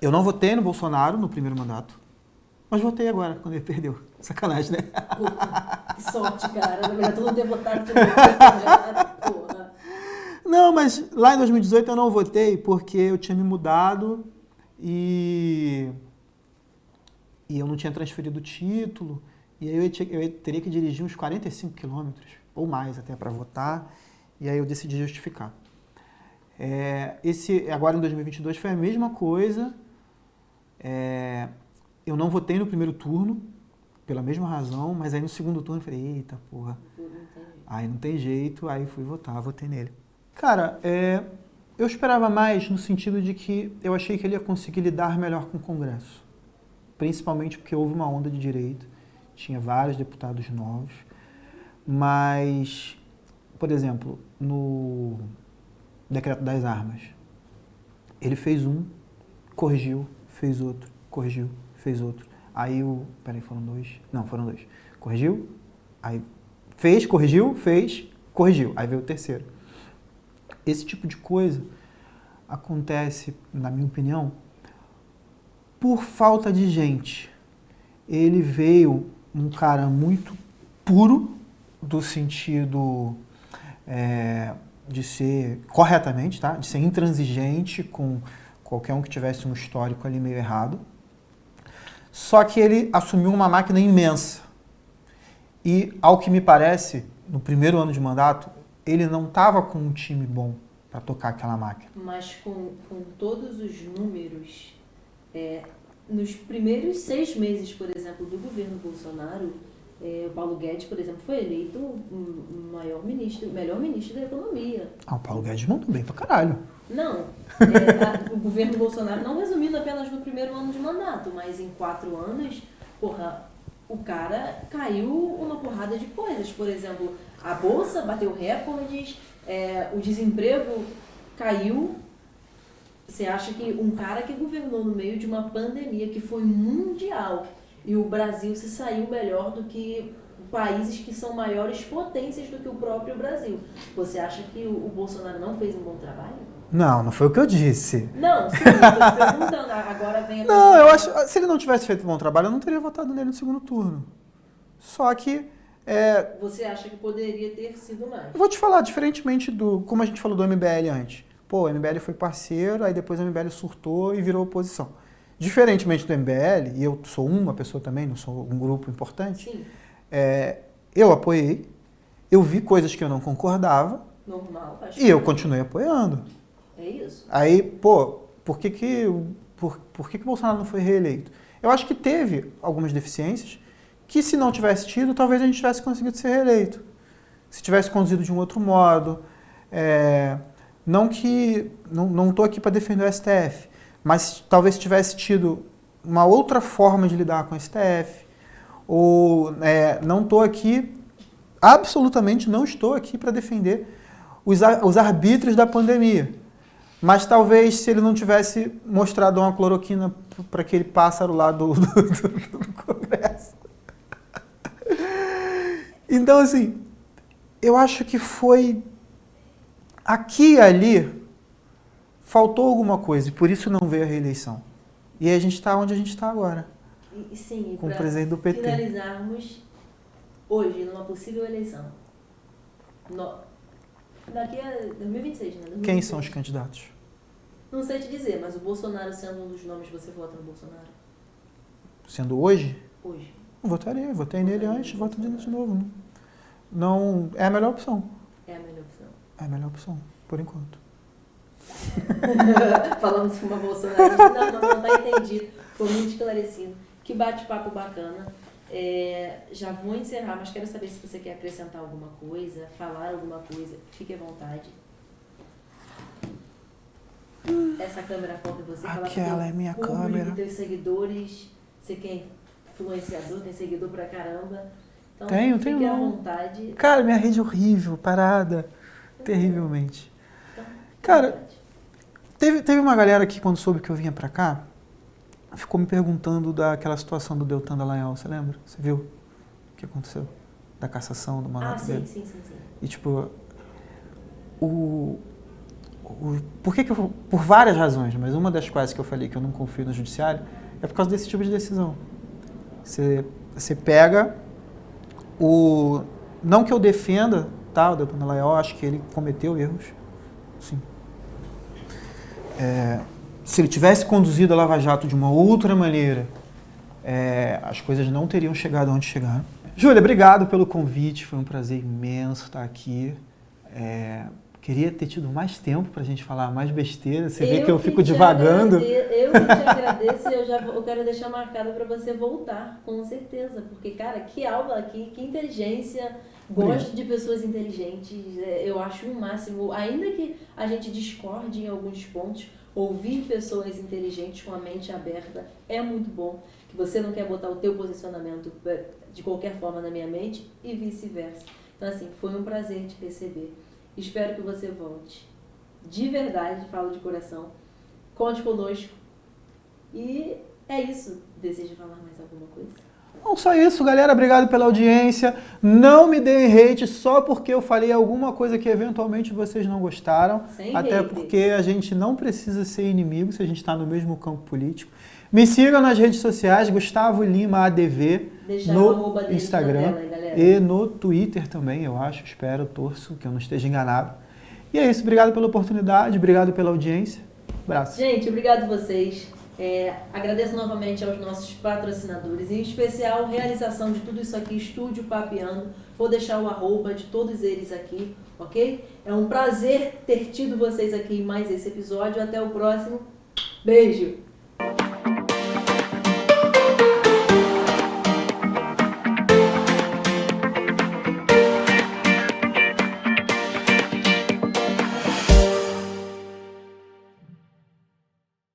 Eu não votei no Bolsonaro no primeiro mandato. Mas votei agora, quando ele perdeu. Sacanagem, né? Pô, que sorte, cara. Na verdade, todo mundo ter votado que não porra. Não, mas lá em 2018 eu não votei porque eu tinha me mudado e eu não tinha transferido o título. E aí eu teria que dirigir uns 45 quilômetros, ou mais até, para votar. E aí eu decidi justificar. Agora em 2022 foi a mesma coisa. Eu não votei no primeiro turno, pela mesma razão, mas aí no segundo turno eu falei, eita porra, aí não tem jeito, aí fui votar, votei nele. Cara, eu esperava mais no sentido de que eu achei que ele ia conseguir lidar melhor com o Congresso. Principalmente porque houve uma onda de direita, tinha vários deputados novos, mas, por exemplo, no decreto das armas, ele fez um, corrigiu, fez outro, corrigiu, fez outro. Aí peraí, foram dois? Não, foram dois. Corrigiu, aí fez, corrigiu, fez, corrigiu. Aí veio o terceiro. Esse tipo de coisa acontece, na minha opinião, por falta de gente. Ele veio um cara muito puro, do sentido de ser, corretamente, tá? De ser intransigente com qualquer um que tivesse um histórico ali meio errado. Só que ele assumiu uma máquina imensa. E, ao que me parece, no primeiro ano de mandato, ele não estava com um time bom para tocar aquela máquina. Mas com todos os números, nos primeiros 6 meses, por exemplo, do governo Bolsonaro, o Paulo Guedes, por exemplo, foi eleito o melhor ministro da economia. O Paulo Guedes mandou bem pra caralho. Não, o governo Bolsonaro, não resumindo apenas no primeiro ano de mandato, mas em 4 anos, porra, o cara caiu uma porrada de coisas. Por exemplo, a Bolsa bateu recordes, o desemprego caiu. Você acha que um cara que governou no meio de uma pandemia que foi mundial e o Brasil se saiu melhor do que países que são maiores potências do que o próprio Brasil, você acha que o Bolsonaro não fez um bom trabalho? Não foi o que eu disse. Não, sim, eu tô te perguntando, agora vem a... Não, eu acho, se ele não tivesse feito um bom trabalho, eu não teria votado nele no segundo turno. Só que... Você acha que poderia ter sido mais? Eu vou te falar, diferentemente como a gente falou do MBL antes. Pô, o MBL foi parceiro, aí depois o MBL surtou e virou oposição. Diferentemente do MBL, e eu sou uma pessoa também, não sou um grupo importante, Sim. Eu apoiei, eu vi coisas que eu não concordava, Normal, acho e eu continuei apoiando. É isso. Aí, por que o Bolsonaro não foi reeleito? Eu acho que teve algumas deficiências que, se não tivesse tido, talvez a gente tivesse conseguido ser reeleito. Se tivesse conduzido de um outro modo. Não estou aqui para defender o STF, mas talvez tivesse tido uma outra forma de lidar com o STF. Ou não estou aqui, absolutamente não estou aqui para defender os arbítrios da pandemia. Mas talvez, se ele não tivesse mostrado uma cloroquina para aquele pássaro lá do Congresso. Então, assim, eu acho que foi aqui e ali, faltou alguma coisa, e por isso não veio a reeleição. E aí a gente está onde a gente está agora. Sim, com o presidente do PT. Finalizarmos hoje numa possível eleição. Daqui a 2026, né? 2026. Quem são os candidatos? Não sei te dizer, mas o Bolsonaro sendo um dos nomes, você vota no Bolsonaro? Sendo hoje? Hoje. Votei nele antes, voto de novo. Não, é a melhor opção. É a melhor opção. É a melhor opção, por enquanto. Falando com uma Bolsonaro, não tá entendido. Foi muito esclarecido. Que bate-papo bacana. Já vou encerrar, mas quero saber se você quer acrescentar alguma coisa, falar alguma coisa. Fique à vontade. Essa câmera foca em você. Aquela é minha câmera. Teus seguidores. Você que é influenciador, tem seguidor pra caramba. Então, tenho fique à não. vontade. Cara, minha rede é horrível, parada. Terrivelmente. Então, cara, teve uma galera que, quando soube que eu vinha pra cá, ficou me perguntando daquela situação do Deltan Dallagnol, você lembra? Você viu o que aconteceu? Da cassação do mandato dele? Sim. E tipo, por várias razões, mas uma das quais que eu falei que eu não confio no judiciário, é por causa desse tipo de decisão. Você pega o... Não que eu defenda, tá, o Deltan Dallagnol, acho que ele cometeu erros, sim. Se ele tivesse conduzido a Lava Jato de uma outra maneira, as coisas não teriam chegado onde chegaram. Júlia, obrigado pelo convite, foi um prazer imenso estar aqui. Queria ter tido mais tempo para a gente falar mais besteira, você vê que eu fico divagando. Eu que te agradeço e eu quero deixar marcado para você voltar, com certeza, porque, cara, que aula aqui, que inteligência, gosto de pessoas inteligentes, eu acho o máximo, ainda que a gente discorde em alguns pontos, ouvir pessoas inteligentes com a mente aberta é muito bom, que você não quer botar o teu posicionamento de qualquer forma na minha mente e vice-versa. Então, assim, foi um prazer te receber. Espero que você volte. De verdade, falo de coração. Conte conosco. E é isso. Deseja falar mais alguma coisa? Não, só isso, galera. Obrigado pela audiência. Não me deem hate só porque eu falei alguma coisa que eventualmente vocês não gostaram. Sem até hate. Porque a gente não precisa ser inimigo se a gente está no mesmo campo político. Me sigam nas redes sociais, Gustavo Lima ADV, no Instagram e no Twitter também, eu acho, espero, torço, que eu não esteja enganado. E é isso, obrigado pela oportunidade, obrigado pela audiência, abraço. Gente, obrigado a vocês. Agradeço novamente aos nossos patrocinadores, em especial realização de tudo isso aqui, Estúdio Papeando. Vou deixar o @ de todos eles aqui, ok? É um prazer ter tido vocês aqui em mais esse episódio. Até o próximo. Beijo!